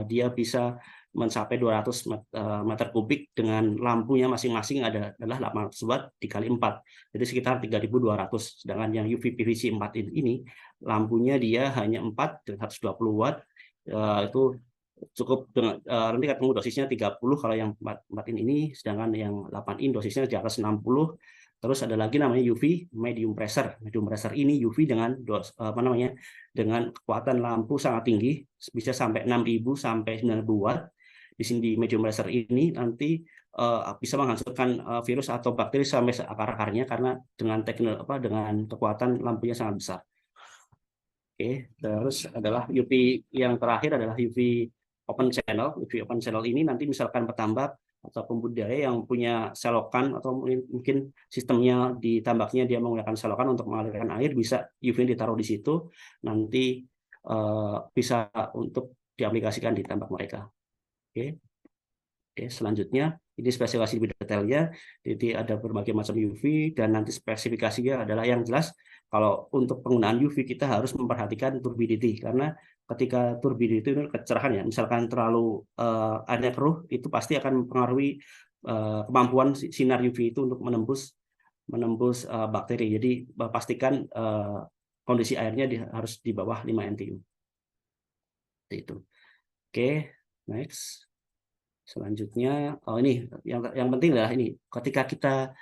dia bisa mencapai 200 meter kubik dengan lampunya masing-masing adalah 800 watt dikali 4, jadi sekitar 3.200. Sedangkan yang UV PVC 4-in ini lampunya dia hanya 4 dengan 120 watt, itu cukup dengan nanti ketemu dosisnya 30 kalau yang 4 in ini, sedangkan yang 8 in dosisnya di atas 60. Terus ada lagi namanya UV medium pressure. Medium pressure ini UV dengan dengan kekuatan lampu sangat tinggi, bisa sampai 6.000 sampai 9.000 watt. Di sini di medium pressure ini nanti bisa menghancurkan virus atau bakteri sampai akar-akarnya karena dengan dengan kekuatan lampunya sangat besar. Oke, terus adalah UV yang terakhir adalah UV open channel. UV open channel ini nanti misalkan petambak atau pembudidaya yang punya selokan atau mungkin sistemnya di tambaknya dia menggunakan selokan untuk mengalirkan air, bisa UV ditaruh di situ, nanti bisa untuk diaplikasikan di tambak mereka. Oke. Oke, selanjutnya ini spesifikasi lebih detailnya. Jadi ada berbagai macam UV dan nanti spesifikasinya adalah yang jelas kalau untuk penggunaan UV kita harus memperhatikan turbidity, karena ketika turbidity itu kecerahan ya, misalkan terlalu airnya keruh itu pasti akan mempengaruhi kemampuan sinar UV itu untuk menembus bakteri. Jadi pastikan kondisi airnya harus di bawah 5 NTU. Itu. Oke, next. Selanjutnya, ini yang penting adalah ini, ketika kita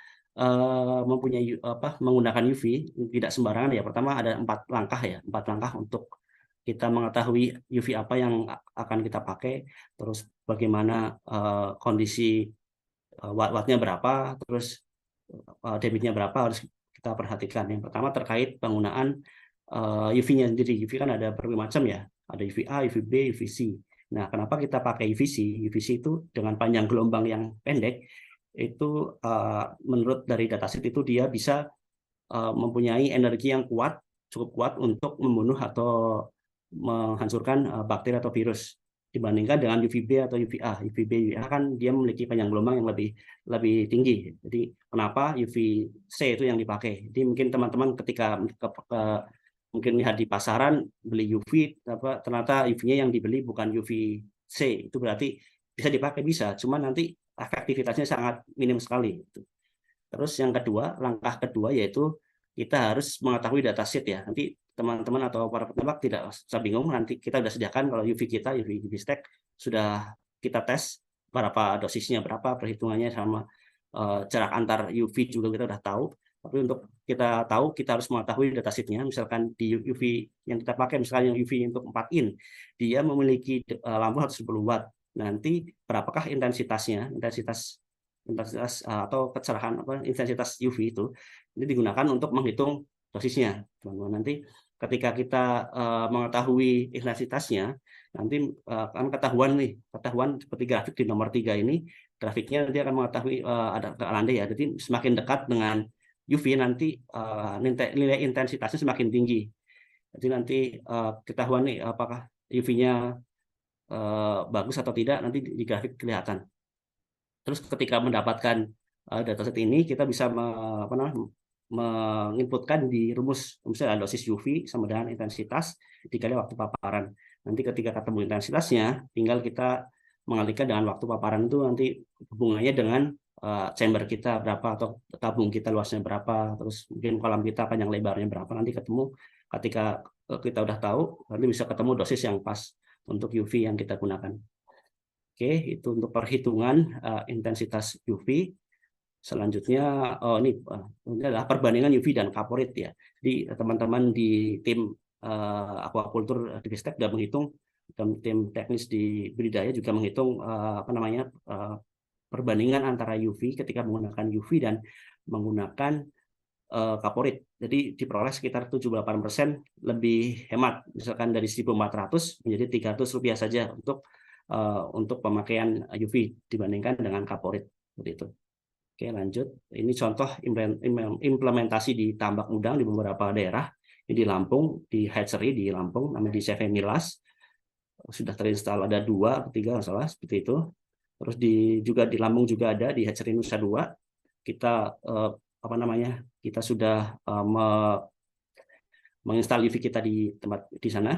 mempunyai menggunakan UV tidak sembarangan ya. Pertama ada 4 langkah untuk kita mengetahui UV apa yang akan kita pakai, terus bagaimana kondisi wattnya berapa, terus debitnya berapa harus kita perhatikan. Yang pertama terkait penggunaan UV-nya sendiri. UV kan ada berbagai macam ya, ada UVA, UVB, UVC. Nah, kenapa kita pakai UVC? UVC itu dengan panjang gelombang yang pendek, itu menurut dari datasheet itu dia bisa mempunyai energi yang cukup kuat untuk membunuh atau menghancurkan bakteri atau virus dibandingkan dengan UVB atau UVA. UVB, UVA kan dia memiliki panjang gelombang yang lebih tinggi. Jadi kenapa UVC itu yang dipakai? Jadi mungkin teman-teman ketika mungkin lihat di pasaran beli UV, ternyata UV-nya yang dibeli bukan UVC, itu berarti bisa dipakai, bisa, cuman nanti efektivitasnya sangat minim sekali. Terus yang kedua, langkah kedua yaitu kita harus mengetahui datasheet ya. Nanti teman-teman atau para petambak tidak usah bingung, nanti kita sudah sediakan kalau UV kita, UV stack sudah kita tes berapa dosisnya, berapa perhitungannya, sama jarak antar UV juga kita sudah tahu. Tapi untuk kita tahu, kita harus mengetahui datasheetnya. Misalkan di UV yang kita pakai, misalkan yang UV untuk 4 in, dia memiliki lampu 110 watt. Nanti berapakah intensitasnya, intensitas atau kecerahan intensitas UV itu, ini digunakan untuk menghitung dosisnya. Nanti ketika kita mengetahui intensitasnya, nanti akan ketahuan seperti grafik di nomor 3 ini, grafiknya nanti akan mengetahui ada landai ya. Jadi semakin dekat dengan UV nanti nilai intensitasnya semakin tinggi. Jadi nanti ketahuan nih apakah UV-nya bagus atau tidak, nanti di grafik kelihatan. Terus ketika mendapatkan dataset ini, kita bisa menginputkan di rumus, misalnya dosis UV sama dengan intensitas dikali waktu paparan. Nanti ketika ketemu intensitasnya, tinggal kita mengalihkan dengan waktu paparan itu, nanti hubungannya dengan chamber kita berapa atau tabung kita luasnya berapa, terus mungkin kolam kita panjang lebarnya berapa, nanti ketemu ketika kita udah tahu, nanti bisa ketemu dosis yang pas untuk UV yang kita gunakan. Oke, itu untuk perhitungan intensitas UV. Selanjutnya ini adalah perbandingan UV dan kaporit ya. Jadi teman-teman di tim aquaculture di Ristek sudah menghitung, dan tim teknis di budidaya juga menghitung perbandingan antara UV ketika menggunakan UV dan menggunakan kaporit. Jadi diperoleh sekitar 78% lebih hemat. Misalkan dari 1.400 menjadi Rp300 saja untuk pemakaian UV dibandingkan dengan kaporit. Seperti itu. Oke, lanjut. Ini contoh implementasi di tambak udang di beberapa daerah. Ini di Lampung, di hatchery di Lampung, namanya di CV Milas. Sudah terinstall ada 2 atau 3 nggak salah, seperti itu. Terus juga di Lampung juga ada di hatchery Nusa 2. Kita kita sudah menginstal UV kita di tempat di sana.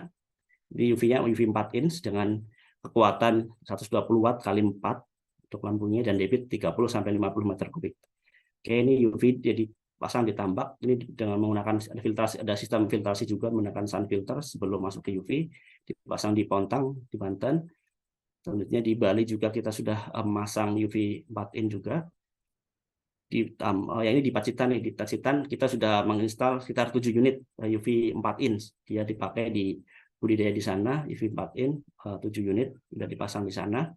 Di UV-nya UV 4 inch dengan kekuatan 120 watt kali 4 untuk lampunya dan debit 30 sampai 50 meter kubik. Oke, ini UV jadi pasang di tambak. Ini dengan menggunakan filtrasi, ada sistem filtrasi juga menggunakan sun filter sebelum masuk ke UV, dipasang di Pontang di Banten. Selanjutnya di Bali juga kita sudah memasang UV 4-in juga. Ini di Pacitan nih, di Pacitan kita sudah menginstal sekitar 7 unit UV 4-in. Dia dipakai di budidaya di sana, UV 4-in 7 unit sudah dipasang di sana.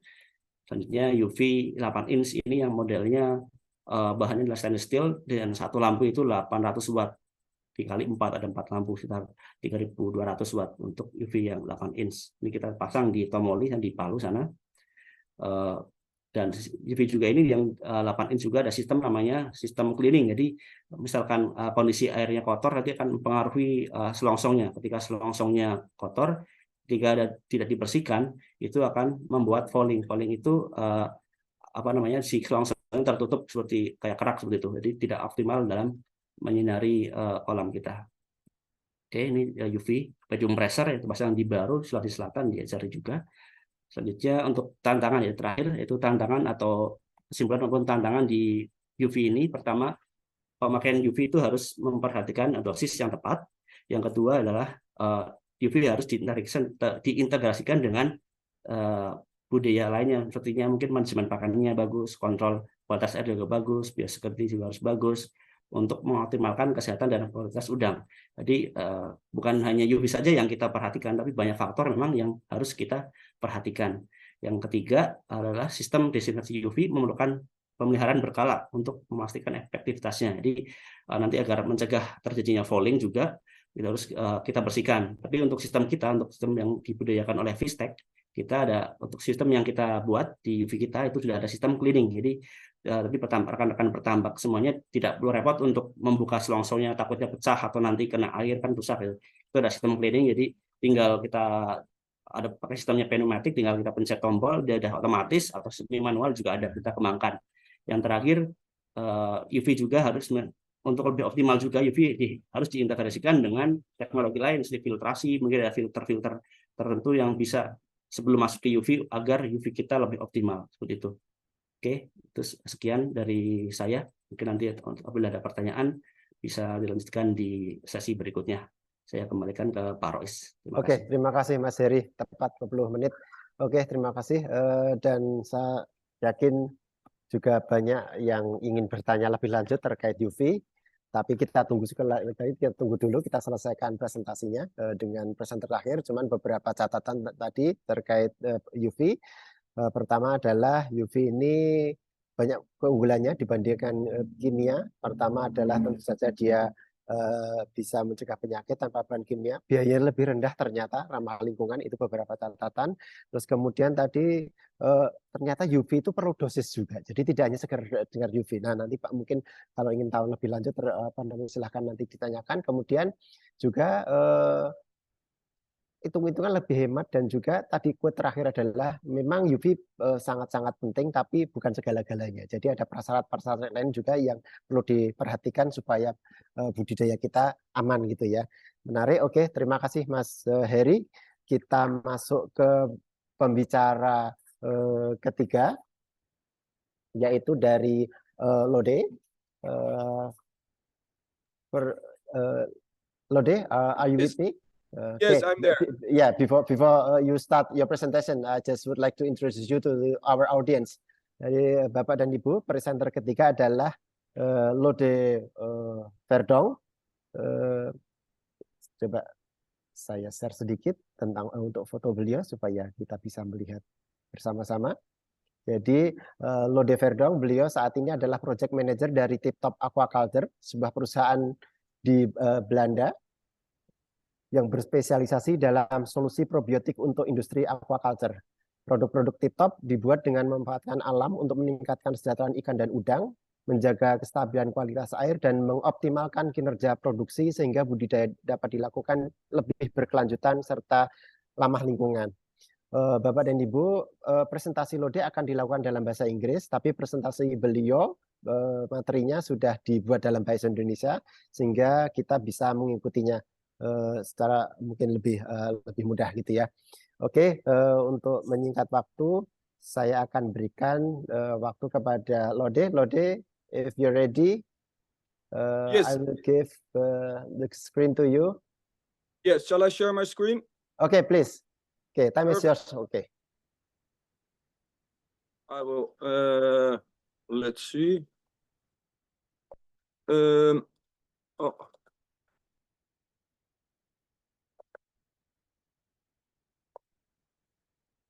Selanjutnya UV 8-in ini yang modelnya bahannya adalah stainless steel dan satu lampu itu 800 watt. Dikali 4 ada 4 lampu sekitar 3.200 watt untuk UV yang 8-in. Ini kita pasang di Tomoli dan di Palu sana. Dan UV juga ini yang 8-in juga ada sistem namanya sistem cleaning. Jadi misalkan kondisi airnya kotor nanti akan mempengaruhi selongsongnya. Ketika selongsongnya kotor, ketika tidak dibersihkan itu akan membuat fouling. Fouling itu si selongsongnya tertutup seperti kayak kerak seperti itu. Jadi tidak optimal dalam menyinari kolam kita. Oke, ini UV vacuum pressure itu pasang di Baru, Sulawesi Selatan diajari juga. Selanjutnya untuk tantangan ya terakhir yaitu tantangan atau kesimpulan maupun tantangan di UV ini. Pertama, pemakaian UV itu harus memperhatikan dosis yang tepat. Yang kedua adalah UV harus diintegrasikan dengan budaya lainnya, sepertinya mungkin manajemen pakannya bagus, kontrol kualitas air juga bagus, biosecurity juga harus bagus untuk mengoptimalkan kesehatan dan kualitas udang. Jadi bukan hanya UV saja yang kita perhatikan, tapi banyak faktor memang yang harus kita perhatikan. Yang ketiga adalah sistem desinfeksi UV memerlukan pemeliharaan berkala untuk memastikan efektivitasnya. Jadi nanti agar mencegah terjadinya fouling juga kita harus kita bersihkan. Tapi untuk sistem kita, untuk sistem yang dibudidayakan oleh Vistech, kita ada untuk sistem yang kita buat di UV kita itu sudah ada sistem cleaning. Jadi tapi rekan-rekan pertambak semuanya tidak perlu repot untuk membuka selongsongnya, takutnya pecah atau nanti kena air kan rusak. Itu ada sistem cleaning, jadi tinggal kita ada pakai sistemnya pneumatik, tinggal kita pencet tombol dia ada otomatis, atau semi manual juga ada kita kembangkan. Yang terakhir UV juga harus untuk lebih optimal juga UV harus diintegrasikan dengan teknologi lain seperti filtrasi, mungkin ada filter-filter tertentu yang bisa sebelum masuk ke UV agar UV kita lebih optimal seperti itu. Oke, itu sekian dari saya. Mungkin nanti apabila ada pertanyaan bisa dilanjutkan di sesi berikutnya. Saya kembalikan ke Pak Rois. Oke, terima kasih Mas Heri. Tepat 20 menit. Oke, terima kasih. Dan saya yakin juga banyak yang ingin bertanya lebih lanjut terkait UV. Tapi kita tunggu dulu, kita selesaikan presentasinya dengan presenter terakhir. Cuman beberapa catatan tadi terkait UV. Pertama adalah UV ini banyak keunggulannya dibandingkan kimia. Pertama adalah tentu saja dia bisa mencegah penyakit tanpa bahan kimia. Biayanya lebih rendah ternyata, ramah lingkungan, itu beberapa catatan. Terus kemudian tadi ternyata UV itu perlu dosis juga. Jadi tidak hanya sekedar dengar UV. Nah nanti Pak mungkin kalau ingin tahu lebih lanjut silahkan nanti ditanyakan. Kemudian juga hitung-hitungan lebih hemat, dan juga tadi quote terakhir adalah memang UV sangat-sangat penting tapi bukan segala-galanya. Jadi ada prasyarat-prasyarat lain juga yang perlu diperhatikan supaya budidaya kita aman gitu ya. Menarik. Oke, terima kasih Mas Heri. Kita masuk ke pembicara ketiga, yaitu dari Lode. Lode, are you with me? Yes, I'm there. Yeah, before you start your presentation, I just would like to introduce you to our audience. Jadi Bapak dan Ibu, presenter ketiga adalah Lode Verdong. Coba saya share sedikit tentang untuk foto beliau supaya kita bisa melihat bersama-sama. Jadi Lode Verdong, beliau saat ini adalah project manager dari Tip Top Aquaculture, sebuah perusahaan di Belanda yang berspesialisasi dalam solusi probiotik untuk industri aquaculture. Produk-produk Tip Top dibuat dengan memanfaatkan alam untuk meningkatkan kesejahteraan ikan dan udang, menjaga kestabilan kualitas air, dan mengoptimalkan kinerja produksi sehingga budidaya dapat dilakukan lebih berkelanjutan serta ramah lingkungan. Bapak dan Ibu, presentasi Lode akan dilakukan dalam bahasa Inggris, tapi presentasi beliau materinya sudah dibuat dalam bahasa Indonesia sehingga kita bisa mengikutinya secara mungkin lebih mudah gitu ya. Oke, untuk menyingkat waktu, saya akan berikan waktu kepada Lode. Lode, if you're ready, Yes. I will give the screen to you. Yes, shall I share my screen? Okay, please. Okay, time is yours. Okay. I will, let's see. Oh.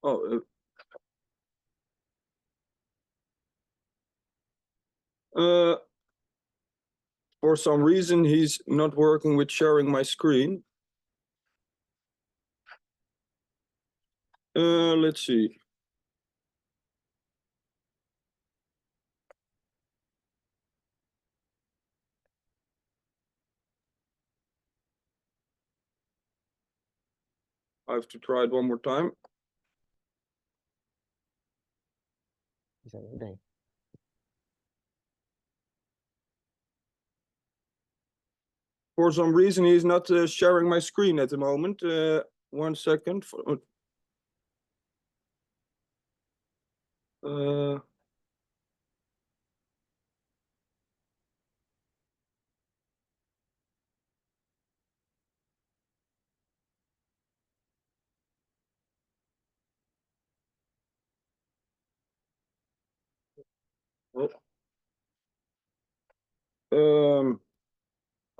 Oh, for some reason, he's not working with sharing my screen. Let's see. I have to try it one more time. For some reason, he's not sharing my screen at the moment. 1 second.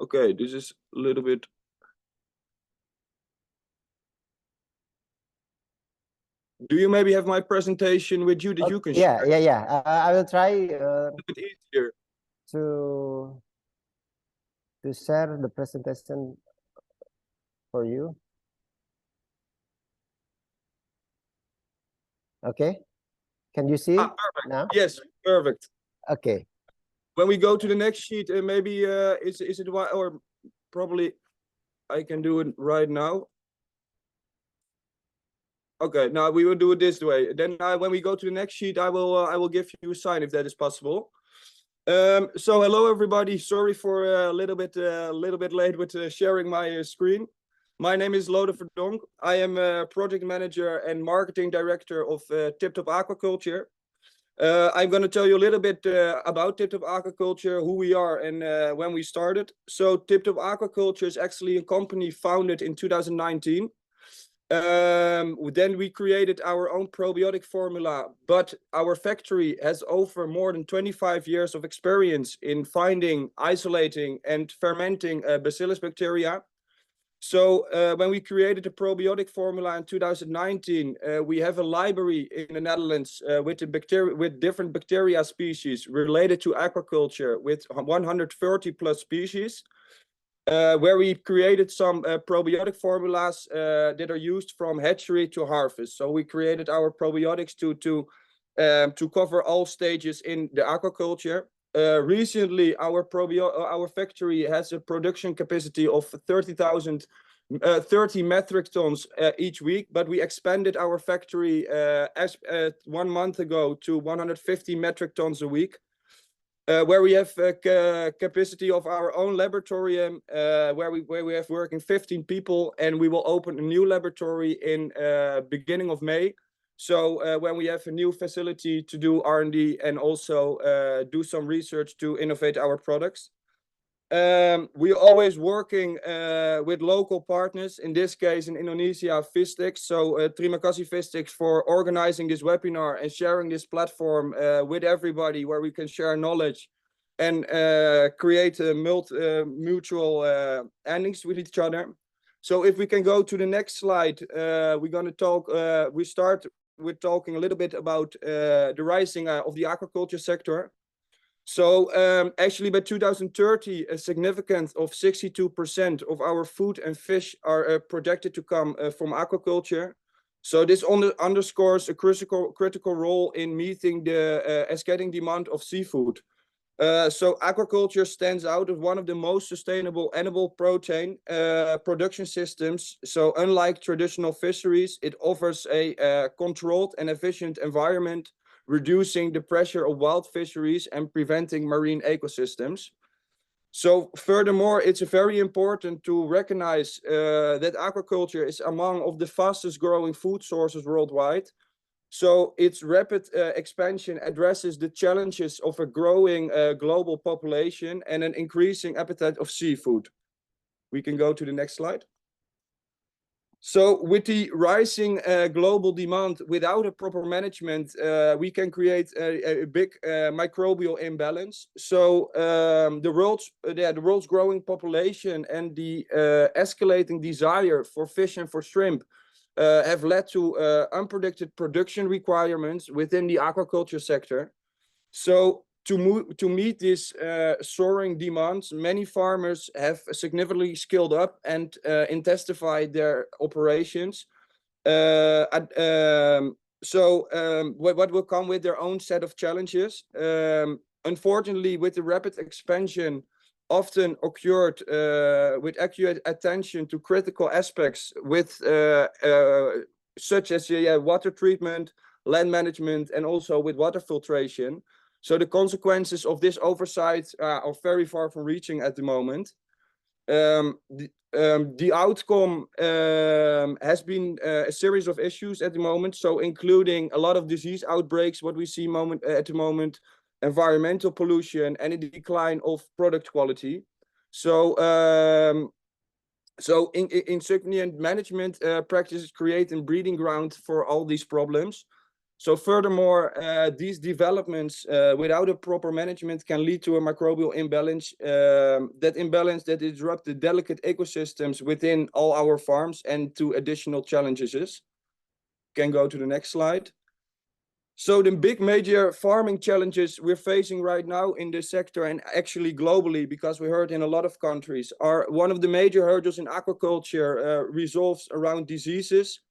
Okay, this is a little bit. Do you maybe have my presentation with you that you can share? Yeah. I will try A bit easier. to share the presentation for you. Okay, can you see Perfect. now? Yes, perfect. Okay. When we go to the next sheet, maybe is it or probably I can do it right now. Okay, now we will do it this way. Then when we go to the next sheet, I will give you a sign if that is possible. So hello everybody. Sorry for a little bit late with sharing my screen. My name is Lode Verdonk. I am a project manager and marketing director of Tip Top Aquaculture. I'm going to tell you a little bit about Tip Top Aquaculture, who we are, and when we started. So Tip Top Aquaculture is actually a company founded in 2019. Then we created our own probiotic formula, but our factory has over more than 25 years of experience in finding, isolating, and fermenting Bacillus bacteria. So when we created the probiotic formula in 2019, we have a library in the Netherlands with different bacteria species related to aquaculture with 130 plus species. Where we created some probiotic formulas that are used from hatchery to harvest. So we created our probiotics to cover all stages in the aquaculture. Recently, our factory has a production capacity of 30 metric tons each week, but we expanded our factory 1 month ago to 150 metric tons a week. Where we have a capacity of our own laboratorium, where we have working 15 people, and we will open a new laboratory in beginning of May. So when we have a new facility to do R&D and also do some research to innovate our products. We're always working with local partners, in this case in Indonesia, Vistix. So terima kasih Vistix for organizing this webinar and sharing this platform with everybody where we can share knowledge and create mutual endings with each other. So if we can go to the next slide, we're going to talk, we start with talking a little bit about the rising of the aquaculture sector. So actually by 2030, a significance of 62% of our food and fish are projected to come from aquaculture. So this underscores a critical role in meeting the escalating demand of seafood. So aquaculture stands out as one of the most sustainable animal protein production systems. So unlike traditional fisheries, it offers a controlled and efficient environment, reducing the pressure of wild fisheries and preventing marine ecosystems. So furthermore, it's very important to recognize that aquaculture is among of the fastest growing food sources worldwide. So its rapid expansion addresses the challenges of a growing global population and an increasing appetite of seafood. We can go to the next slide. So with the rising global demand, without a proper management, we can create a big microbial imbalance. So the world's growing population and the escalating desire for fish and for shrimp have led to unpredicted production requirements within the aquaculture sector. So to meet these soaring demands, many farmers have significantly scaled up and intensified their operations. What will come with their own set of challenges? Unfortunately, with the rapid expansion often occurred with accurate attention to critical aspects such as water treatment, land management, and also with water filtration. So the consequences of this oversight are very far from reaching at the moment. The outcome has been a series of issues at the moment, so including a lot of disease outbreaks, what we see at the moment, environmental pollution, and a decline of product quality. So insufficient management practices create a breeding ground for all these problems. So furthermore, these developments without a proper management can lead to a microbial imbalance, that disrupt the delicate ecosystems within all our farms and to additional challenges. Can go to the next slide. So the big major farming challenges we're facing right now in this sector, and actually globally, because we heard in a lot of countries, are one of the major hurdles in aquaculture resolves around diseases.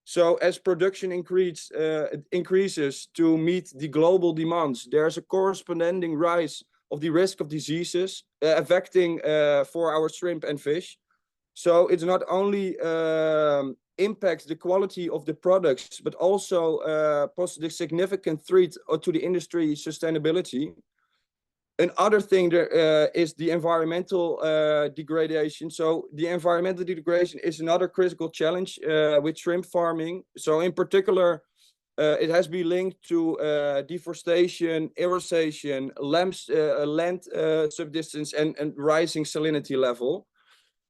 So as production increases to meet the global demands, there's a corresponding rise of the risk of diseases affecting for our shrimp and fish. So it's not only impacts the quality of the products, but also poses a significant threat to the industry sustainability. Another thing there is the environmental degradation. So the environmental degradation is another critical challenge with shrimp farming. So in particular, it has been linked to deforestation, erosion, land subsidence, and rising salinity level.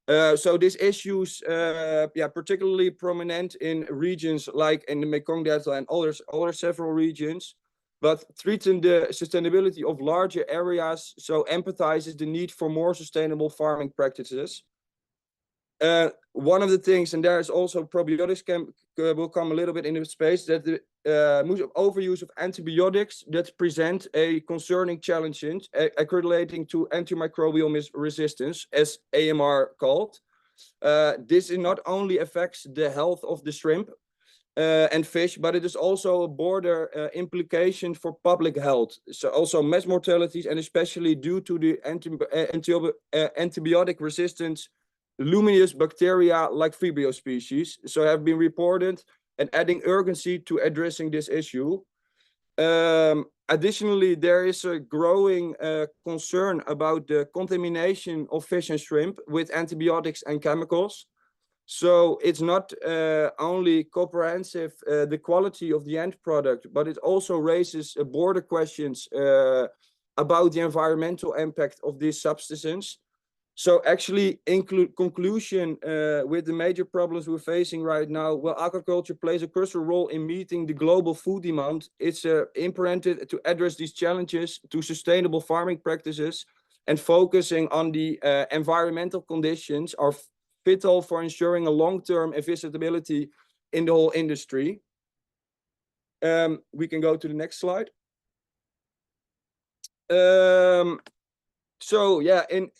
So these issues, particularly prominent in regions like in the Mekong Delta and other several regions, but threaten the sustainability of larger areas, so empathizes the need for more sustainable farming practices. One of the things, and there is also probiotics will come a little bit into space, that the overuse of antibiotics that present a concerning challenge relating to antimicrobial resistance, as AMR called. This not only affects the health of the shrimp and fish, but it is also a broader implication for public health. So also mass mortalities, and especially due to the antibiotic resistance, luminous bacteria like Vibrio species, so have been reported, and adding urgency to addressing this issue. Additionally, there is a growing concern about the contamination of fish and shrimp with antibiotics and chemicals. So it's not only comprehensive the quality of the end product, but it also raises broader questions about the environmental impact of this substance. So actually, in conclusion, with the major problems we're facing right now, well, aquaculture plays a crucial role in meeting the global food demand. It's imperative to address these challenges to sustainable farming practices, and focusing on the environmental conditions are vital for ensuring a long-term viability in the whole industry. We can go to the next slide. So yeah, in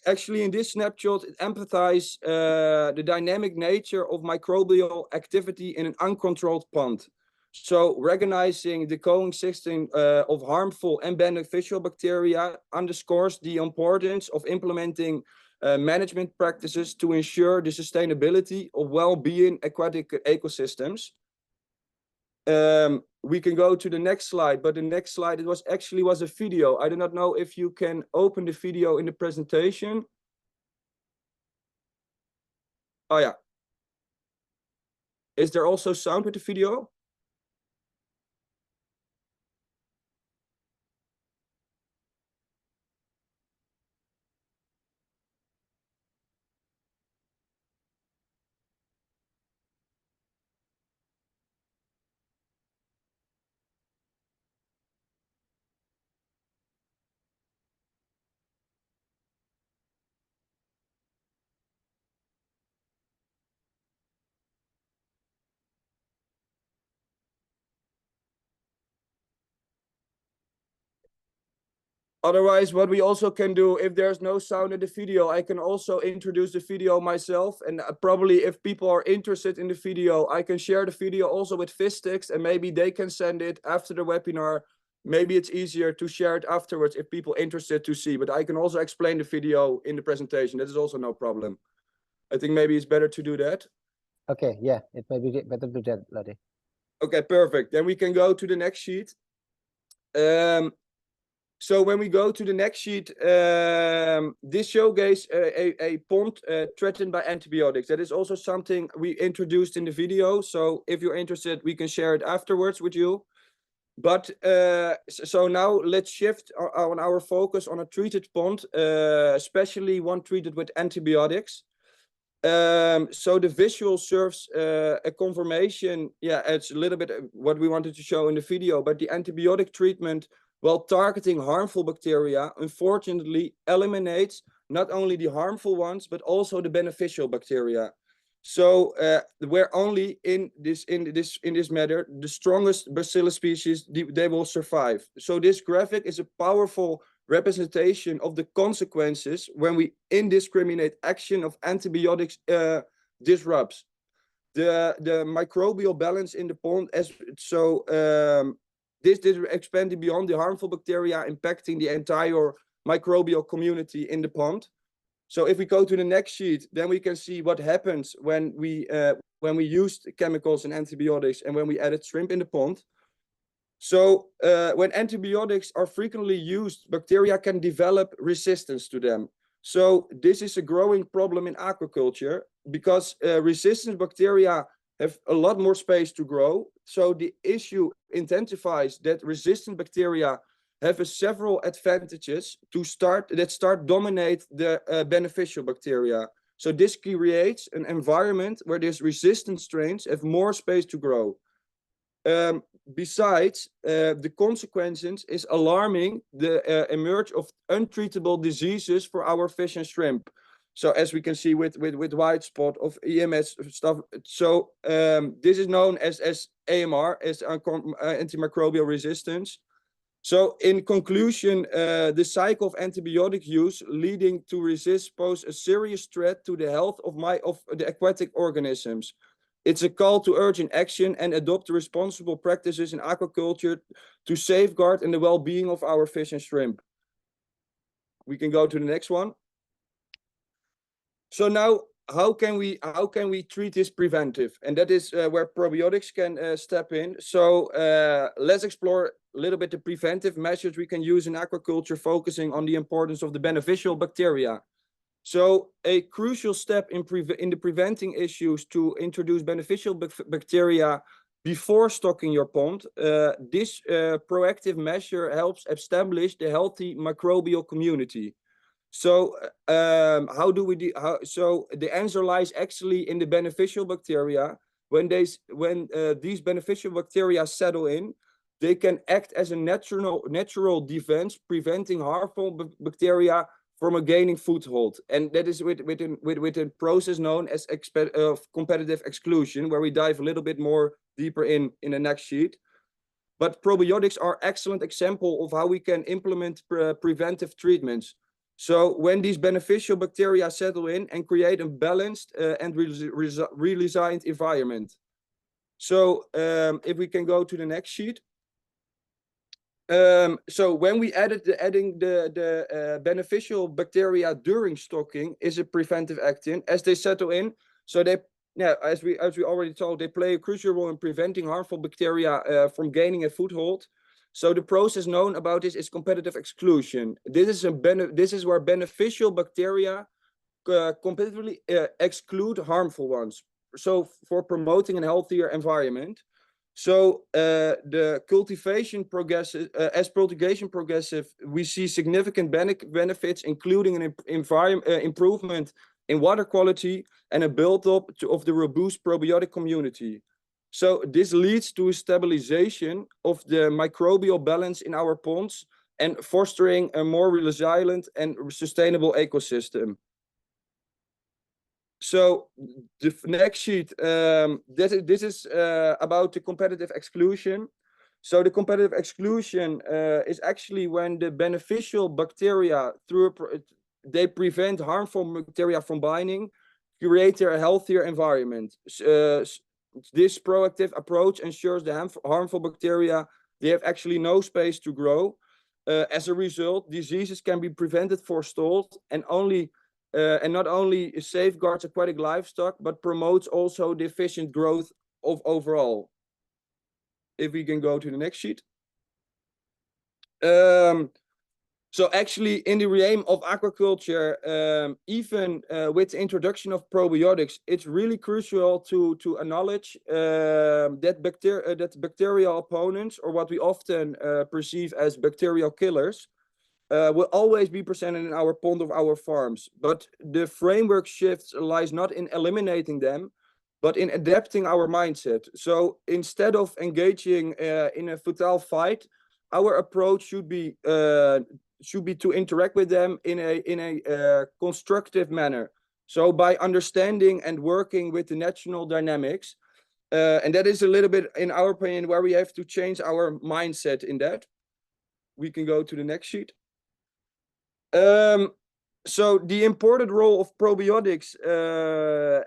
this snapshot, it emphasizes the dynamic nature of microbial activity in an uncontrolled pond. So recognizing the coexistence of harmful and beneficial bacteria underscores the importance of implementing management practices to ensure the sustainability of well-being aquatic ecosystems. We can go to the next slide, but the next slide, it was a video. I do not know if you can open the video in the presentation. Oh yeah. Is there also sound with the video? Otherwise, what we also can do, if there's no sound in the video, I can also introduce the video myself. And probably if people are interested in the video, I can share the video also with Vistix, and maybe they can send it after the webinar. Maybe it's easier to share it afterwards if people are interested to see, but I can also explain the video in the presentation. That is also no problem. I think maybe it's better to do that. Okay, yeah, it may be better to do that, Lottie. Okay, perfect. Then we can go to the next sheet. So when we go to the next sheet, this showcase a pond threatened by antibiotics. That is also something we introduced in the video. So if you're interested, we can share it afterwards with you. But so now let's shift our focus on a treated pond, especially one treated with antibiotics. So the visual serves a confirmation. Yeah, it's a little bit what we wanted to show in the video, but the antibiotic treatment, while targeting harmful bacteria, unfortunately eliminates not only the harmful ones, but also the beneficial bacteria. So where only in this matter, the strongest bacillus species, they will survive. So this graphic is a powerful representation of the consequences when we indiscriminate action of antibiotics disrupts the microbial balance in the pond. As so this is expanding beyond the harmful bacteria, impacting the entire microbial community in the pond. So if we go to the next sheet, then we can see what happens when we used chemicals and antibiotics and when we added shrimp in the pond. So when antibiotics are frequently used, bacteria can develop resistance to them. So this is a growing problem in aquaculture because resistant bacteria have a lot more space to grow. So the issue intensifies that resistant bacteria have several advantages that start dominate the beneficial bacteria. So this creates an environment where these resistant strains have more space to grow. Besides, the consequences is alarming, the emerge of untreatable diseases for our fish and shrimp. So as we can see with white spot of EMS stuff. So this is known as AMR, as antimicrobial resistance. So in conclusion, the cycle of antibiotic use leading to resist pose a serious threat to the health of the aquatic organisms. It's a call to urgent action and adopt responsible practices in aquaculture to safeguard the well-being of our fish and shrimp. We can go to the next one. So now, how can we treat this preventive? And that is where probiotics can step in. So let's explore a little bit the preventive measures we can use in aquaculture, focusing on the importance of the beneficial bacteria. So a crucial step in the preventing issues to introduce beneficial bacteria before stocking your pond. This proactive measure helps establish the healthy microbial community. So how do we do? So the answer lies actually in the beneficial bacteria. When these beneficial bacteria settle in, they can act as a natural defense, preventing harmful bacteria from gaining foothold. And that is with a process known as competitive exclusion, where we dive a little bit more deeper in the next sheet. But probiotics are an excellent example of how we can implement preventive treatments. So when these beneficial bacteria settle in and create a balanced and resilient environment. So if we can go to the next sheet. So when we adding the beneficial bacteria during stocking is a preventive action as they settle in. So they, yeah, as we already told, they play a crucial role in preventing harmful bacteria from gaining a foothold. So the process known about this is competitive exclusion. This is where beneficial bacteria competitively exclude harmful ones. So for promoting a healthier environment. So the cultivation progresses, as propagation progresses, we see significant benefits, including an improvement in water quality and a build-up of the robust probiotic community. So this leads to a stabilization of the microbial balance in our ponds and fostering a more resilient and sustainable ecosystem. So the next sheet, this is about the competitive exclusion. So the competitive exclusion is actually when the beneficial bacteria, they prevent harmful bacteria from binding, create a healthier environment. This proactive approach ensures the harmful bacteria, they have actually no space to grow. As a result, diseases can be prevented, forestalled, and not only safeguards aquatic livestock, but promotes also the efficient growth of overall. If we can go to the next sheet. So actually, in the realm of aquaculture, even with the introduction of probiotics, it's really crucial to acknowledge that bacterial opponents, or what we often perceive as bacterial killers, will always be present in our pond of our farms. But the framework shifts lies not in eliminating them, but in adapting our mindset. So instead of engaging in a futile fight, our approach should be to interact with them in a constructive manner. So by understanding and working with the natural dynamics, and that is a little bit, in our opinion, where we have to change our mindset in that. We can go to the next sheet. So the important role of probiotics the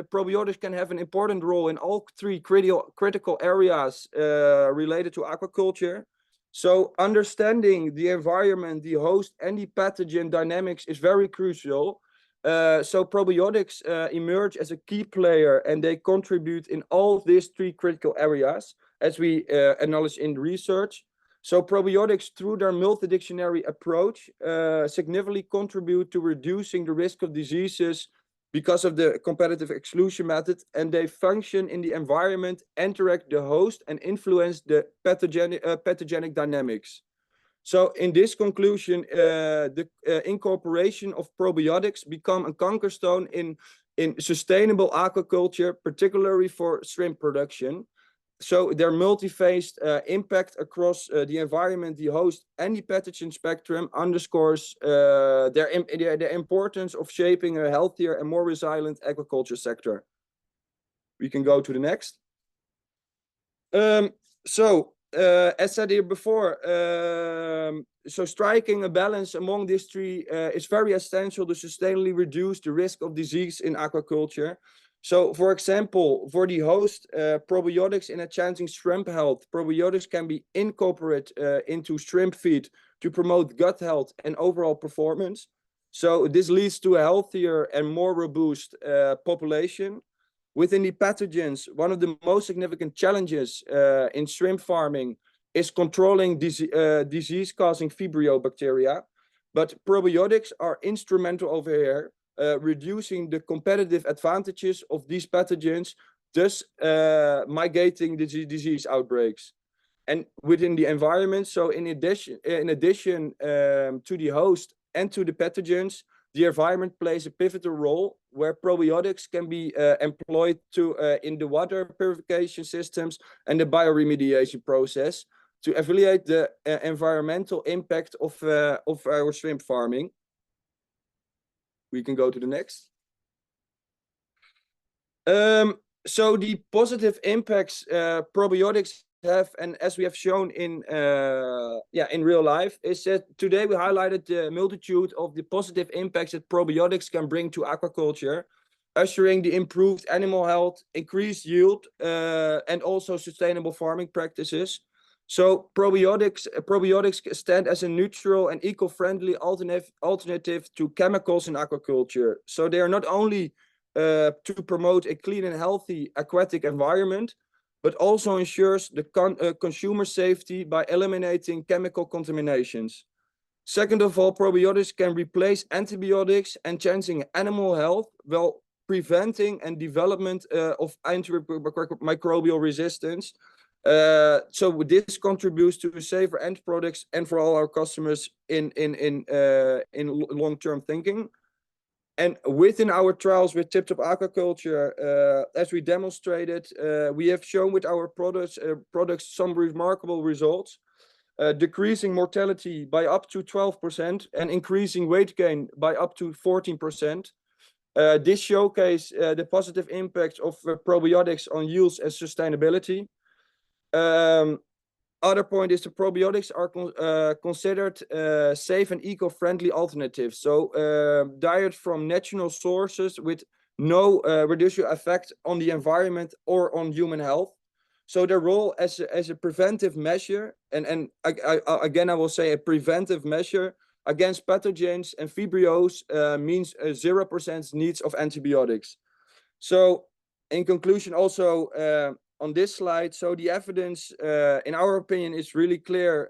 probiotics can have an important role in all three critical areas related to aquaculture. So understanding the environment, the host, and the pathogen dynamics is very crucial. So probiotics emerge as a key player, and they contribute in all of these three critical areas, as we acknowledge in research. So probiotics, through their multidictionary approach, significantly contribute to reducing the risk of diseases because of the competitive exclusion method, and they function in the environment, interact the host, and influence the pathogenic dynamics. So in this conclusion, the incorporation of probiotics become a cornerstone in sustainable aquaculture, particularly for shrimp production. So their multi-phased impact across the environment, the host, and the pathogen spectrum underscores the importance of shaping a healthier and more resilient aquaculture sector. We can go to the next. As said here before, so striking a balance among these three is very essential to sustainably reduce the risk of disease in aquaculture. So, for example, for the host, probiotics in enhancing shrimp health, probiotics can be incorporated into shrimp feed to promote gut health and overall performance. So this leads to a healthier and more robust population. Within the pathogens, one of the most significant challenges in shrimp farming is controlling disease-causing Vibrio bacteria, but probiotics are instrumental over here, reducing the competitive advantages of these pathogens, thus mitigating the disease outbreaks. And within the environment, so in addition to the host and to the pathogens, the environment plays a pivotal role where probiotics can be employed in the water purification systems and the bioremediation process to alleviate the environmental impact of our shrimp farming. We can go to the next. So the positive impacts probiotics have, and as we have shown in real life, is that today we highlighted the multitude of the positive impacts that probiotics can bring to aquaculture, ushering the improved animal health, increased yield, and also sustainable farming practices. So probiotics stand as a neutral and eco-friendly alternative to chemicals in aquaculture. So they are not only to promote a clean and healthy aquatic environment, but also ensures the consumer safety by eliminating chemical contaminations. Second of all, probiotics can replace antibiotics, enhancing animal health while preventing and development of antimicrobial resistance. So this contributes to safer end products and for all our customers in long-term thinking. And within our trials with Tip Top Aquaculture, as we demonstrated, we have shown with our products some remarkable results, decreasing mortality by up to 12% and increasing weight gain by up to 14%. This showcase the positive impact of probiotics on yields and sustainability. Other point is the probiotics are considered safe and eco-friendly alternatives. So diet from natural sources with no residual effect on the environment or on human health. So their role as a preventive measure, and again I will say a preventive measure against pathogens and fibrios means 0% needs of antibiotics. So in conclusion, also on this slide, so the evidence, in our opinion, is really clear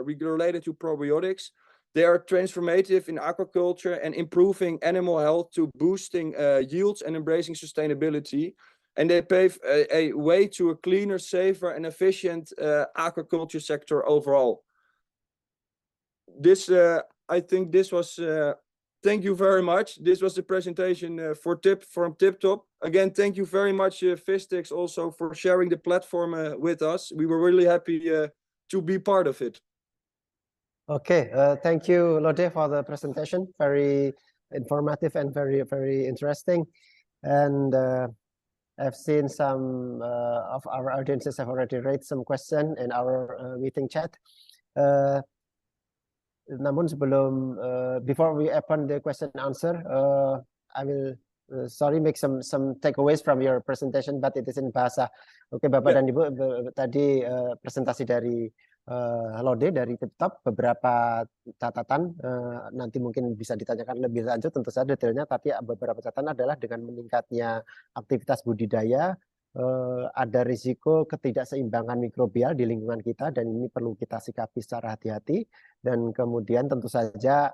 related to probiotics. They are transformative in aquaculture and improving animal health to boosting yields and embracing sustainability. And they pave a way to a cleaner, safer, and efficient aquaculture sector overall. This, I think, this was. Thank you very much. This was the presentation from Tip Top. Again, thank you very much, Vistix, also for sharing the platform with us. We were really happy to be part of it. Okay, thank you, Lode, for the presentation. Very informative and very, very interesting. And I've seen some of our audiences have already raised some question in our meeting chat. Namun sebelum before we open the question and answer, I will sorry make some takeaways from your presentation, but it is in bahasa. Oke, Bapak dan Ibu, tadi presentasi dari Lode dari TipTop, beberapa catatan nanti mungkin bisa ditanyakan lebih lanjut tentu saja detailnya, tapi beberapa catatan adalah dengan meningkatnya aktivitas budidaya ada risiko ketidakseimbangan mikrobial di lingkungan kita, dan ini perlu kita sikapi secara hati-hati. Dan kemudian tentu saja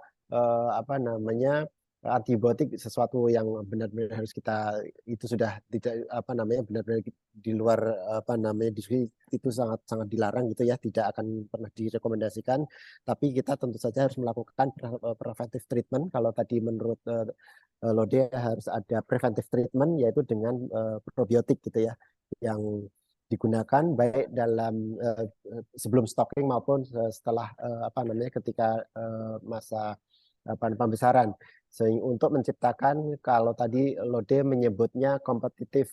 antibiotik sesuatu yang benar-benar harus kita, itu sudah tidak benar-benar di luar diskusi, itu sangat dilarang gitu ya, tidak akan pernah direkomendasikan. Tapi kita tentu saja harus melakukan preventive treatment. Kalau tadi menurut Lode harus ada preventive treatment, yaitu dengan probiotik gitu ya, yang digunakan baik dalam sebelum stocking maupun setelah ketika masa pembesaran, untuk menciptakan, kalau tadi Lode menyebutnya competitive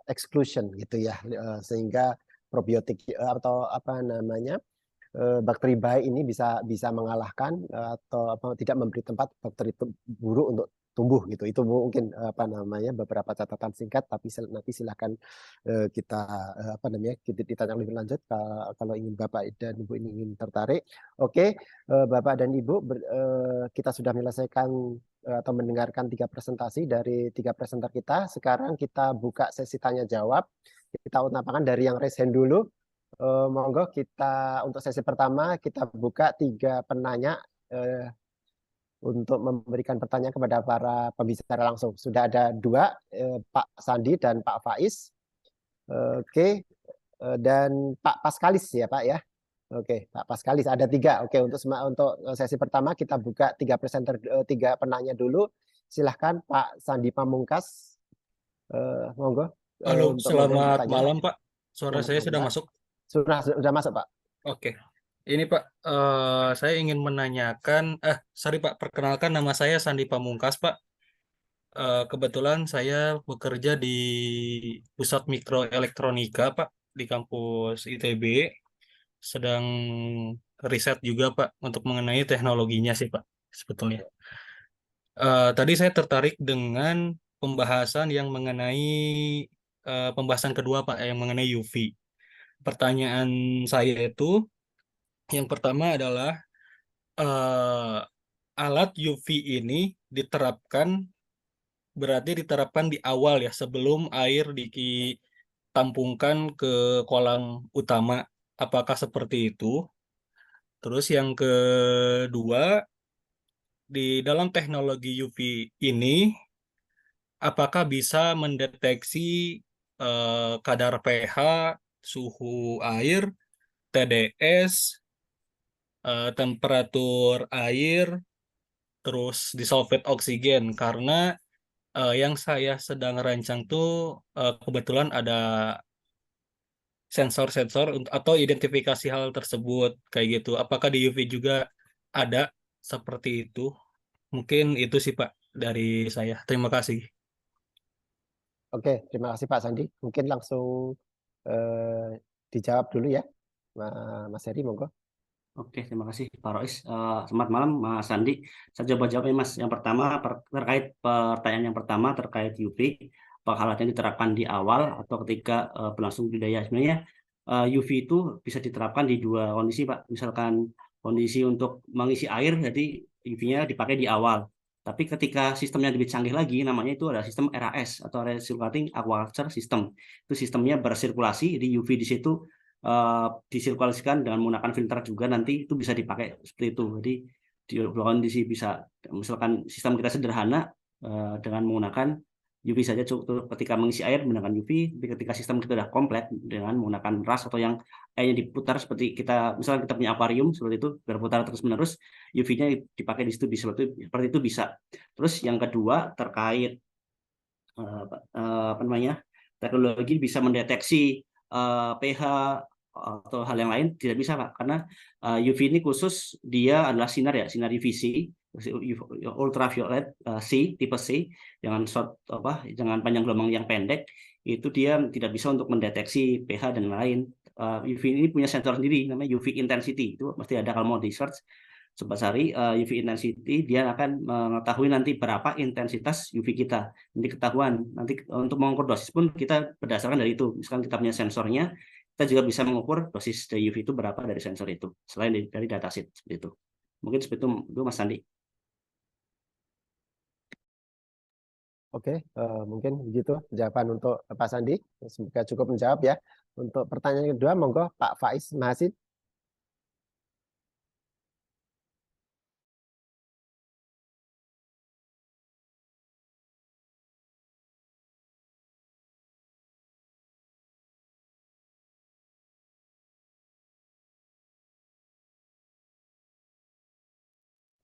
exclusion gitu ya, sehingga probiotik atau bakteri baik ini bisa mengalahkan atau tidak memberi tempat bakteri buruk untuk tumbuh gitu. Itu mungkin beberapa catatan singkat, tapi nanti silakan kita ditanya lebih lanjut kalau ingin Bapak dan Ibu ini ingin tertarik. Oke, Bapak dan Ibu, kita sudah menyelesaikan atau mendengarkan 3 presentasi dari 3 presenter kita. Sekarang kita buka sesi tanya jawab. Kita utamakan dari yang raise hand dulu. Monggo kita untuk sesi pertama kita buka 3 penanya untuk memberikan pertanyaan kepada para pembicara langsung. Sudah ada 2, Pak Sandi dan Pak Faiz. Oke, dan Pak Paskalis ya Pak ya. Oke, Pak Paskalis ada 3. Oke, untuk sesi pertama kita buka 3 presenter, 3 penanya dulu. Silahkan Pak Sandi Pamungkas. Monggo. Halo, selamat malam Pak. Suara saya sudah masuk? Sudah masuk Pak. Oke. Ini Pak, saya ingin menanyakan, sorry Pak, perkenalkan nama saya Sandi Pamungkas Pak. Kebetulan saya bekerja di Pusat Mikroelektronika Pak, di kampus ITB. Sedang riset juga Pak, untuk mengenai teknologinya sih Pak, sebetulnya. Tadi saya tertarik dengan pembahasan yang mengenai, pembahasan kedua Pak, yang mengenai UV. Pertanyaan saya itu, yang pertama adalah alat UV ini berarti diterapkan di awal ya, sebelum air ditampungkan ke kolam utama. Apakah seperti itu? Terus yang kedua, di dalam teknologi UV ini, apakah bisa mendeteksi kadar pH, suhu air, TDS, temperatur air, terus disolvate oksigen? Karena yang saya sedang rancang tuh kebetulan ada sensor-sensor atau identifikasi hal tersebut kayak gitu. Apakah di UV juga ada seperti itu? Mungkin itu sih Pak dari saya. Terima kasih. Oke, terima kasih Pak Sandi. Mungkin langsung dijawab dulu ya, Mas Heri, monggo. Oke, terima kasih Pak Rois. Selamat malam Mas Sandi. Saya coba jawab ya Mas. Yang pertama terkait pertanyaan yang pertama terkait UV, apakah alatnya diterapkan di awal atau ketika berlangsung budidaya. Sebenarnya UV itu bisa diterapkan di dua kondisi Pak. Misalkan kondisi untuk mengisi air, jadi UV-nya dipakai di awal. Tapi ketika sistemnya lebih canggih lagi, namanya itu adalah sistem RAS atau Recirculating Aquaculture System. Itu sistemnya bersirkulasi, jadi UV di situ disirkulasikan dengan menggunakan filter juga, nanti itu bisa dipakai seperti itu. Jadi di kondisi bisa, misalkan sistem kita sederhana dengan menggunakan UV saja cukup ketika mengisi air menggunakan UV, tapi ketika sistem kita sudah komplit dengan menggunakan RAS atau yang airnya diputar seperti kita, misalkan kita punya akuarium seperti itu berputar terus-menerus, UV-nya dipakai di situ seperti itu bisa. Terus yang kedua terkait apa namanya, teknologi bisa mendeteksi pH atau hal yang lain tidak bisa Pak, karena UV ini khusus dia adalah sinar UVC ultraviolet C tipe C dengan dengan panjang gelombang yang pendek, itu dia tidak bisa untuk mendeteksi pH dan lain. UV ini punya sensor sendiri namanya UV intensity, itu pasti ada kalau mau di search Sobat Sari. UV intensity dia akan mengetahui nanti berapa intensitas UV kita, nanti ketahuan. Nanti untuk mengukur dosis pun kita berdasarkan dari itu, misalkan kita punya sensornya, kita juga bisa mengukur dosis dari UV itu berapa dari sensor itu, selain dari datasheet seperti itu. Mungkin seperti itu Mas Sandi. Oke, mungkin begitu jawaban untuk Pak Sandi. Semoga cukup menjawab ya. Untuk pertanyaan kedua, monggo Pak Faiz Mahasid.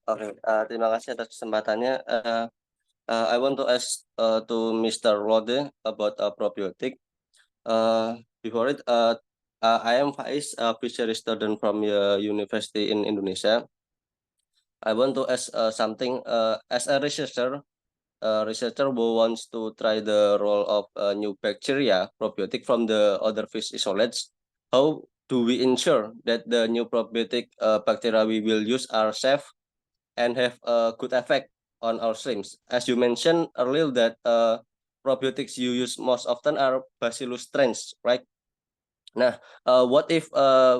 Oke, terima kasih atas kesempatannya. I want to ask to Mr. Rode about probiotic. Before it, I am Faiz, a fishery student from the university in Indonesia. I want to ask something. As a researcher who wants to try the role of new bacteria probiotic from the other fish isolates, how do we ensure that the new probiotic bacteria we will use are safe and have a good effect on our shrimps? As you mentioned earlier that probiotics you use most often are Bacillus strains, right? Nah, what if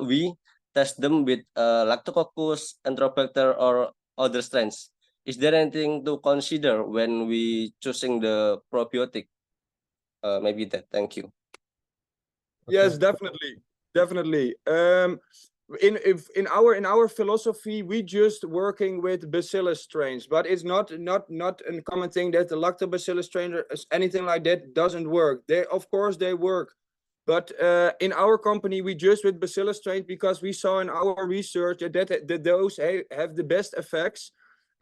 we test them with Lactococcus, Enterobacter, or other strains? Is there anything to consider when we choosing the probiotic? Maybe that. Thank you. Yes, definitely. In our philosophy, we just working with Bacillus strains, but it's not a common thing that the Lactobacillus strain or anything like that doesn't work. Of course they work, but in our company we just with Bacillus strains because we saw in our research that those have the best effects.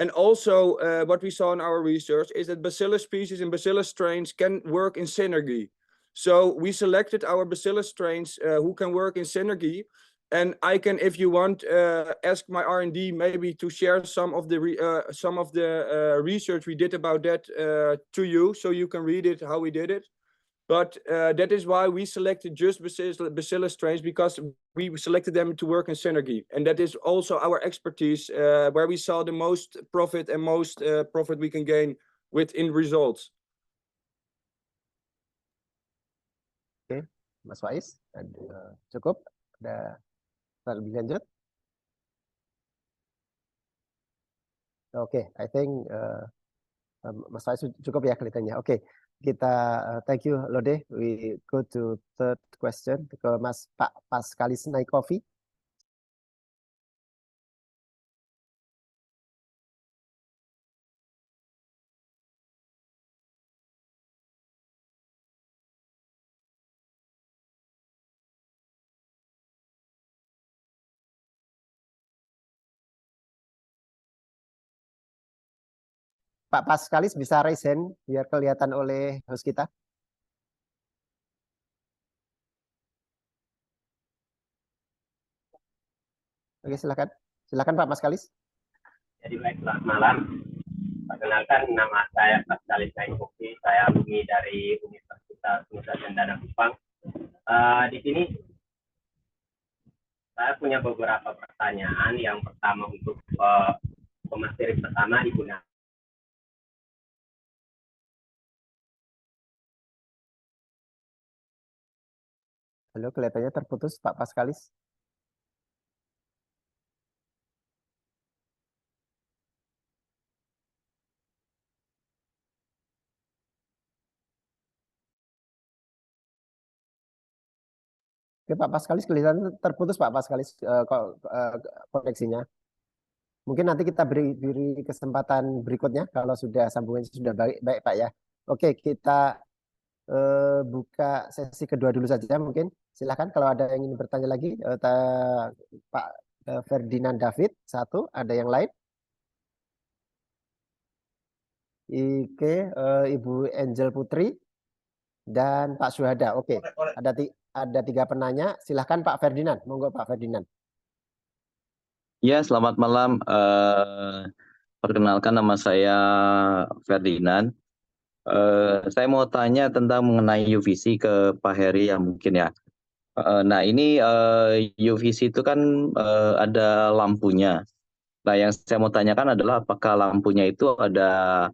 And also what we saw in our research is that Bacillus species and Bacillus strains can work in synergy. So we selected our Bacillus strains who can work in synergy. And I can, if you want, ask my R&D maybe to share some of the research we did about that to you, so you can read it how we did it. But that is why we selected just Bacillus strains, because we selected them to work in synergy, and that is also our expertise, where we saw the most profit and most profit we can gain in results. Oke, Mas Faiz, cukup. Ada lebih lanjut? Oke, I think Mas Faiz cukup ya kelihatannya. Oke, kita thank you Lode. We go to third question ke Pak Paskalis Naikovi. Pak Paskalis bisa raise hand biar kelihatan oleh host kita. Oke, silakan. Silakan Pak Paskalis. Jadi baik, selamat malam. Perkenalkan, nama saya Paskalis Naikovi. Saya alumni dari Universitas Nusa Cendana Kupang. Di sini saya punya beberapa pertanyaan. Yang pertama untuk pemateri pertama, Ibu Naim. Halo, kelihatannya terputus Pak Paskalis. Oke, Pak Paskalis kelihatan terputus Pak Paskalis koneksinya. Mungkin nanti kita beri kesempatan berikutnya kalau sudah sambungannya sudah baik Pak ya. Oke, kita buka sesi kedua dulu saja mungkin. Silakan kalau ada yang ingin bertanya lagi, Pak Ferdinand David satu, ada yang lain? Oke, Ibu Angel Putri dan Pak Syuhada. Oke, ada 3 penanya. Silahkan Pak Ferdinand. Monggo Pak Ferdinand. Ya, selamat malam. Perkenalkan nama saya Ferdinand. Saya mau tanya tentang mengenai UVC ke Pak Heri ya mungkin ya. Nah ini UVC itu kan ada lampunya. Nah yang saya mau tanyakan adalah apakah lampunya itu ada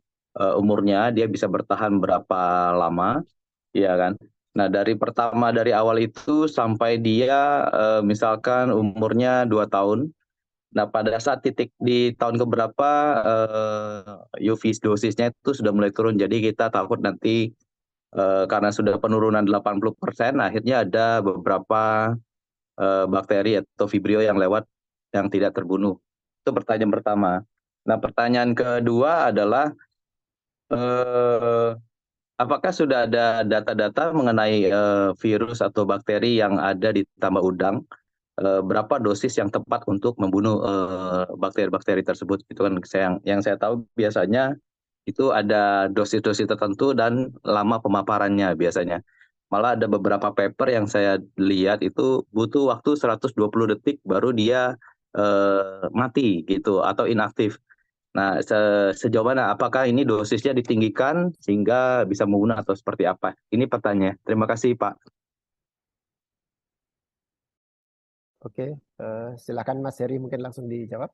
umurnya, dia bisa bertahan berapa lama, ya kan? Nah dari awal itu sampai dia misalkan umurnya 2 tahun. Nah, pada saat titik di tahun keberapa UV dosisnya itu sudah mulai turun. Jadi kita takut nanti karena sudah penurunan 80%, akhirnya ada beberapa bakteri atau vibrio yang lewat yang tidak terbunuh. Itu pertanyaan pertama. Nah, pertanyaan kedua adalah apakah sudah ada data-data mengenai virus atau bakteri yang ada di tambak udang? Berapa dosis yang tepat untuk membunuh bakteri-bakteri tersebut gitu kan. Yang saya tahu biasanya itu ada dosis-dosis tertentu dan lama pemaparannya biasanya. Malah ada beberapa paper yang saya lihat itu butuh waktu 120 detik baru dia mati gitu atau inaktif. Nah, sejauh mana apakah ini dosisnya ditinggikan sehingga bisa membunuh atau seperti apa? Ini pertanyaan. Terima kasih, Pak. Oke, silakan Mas Heri mungkin langsung dijawab.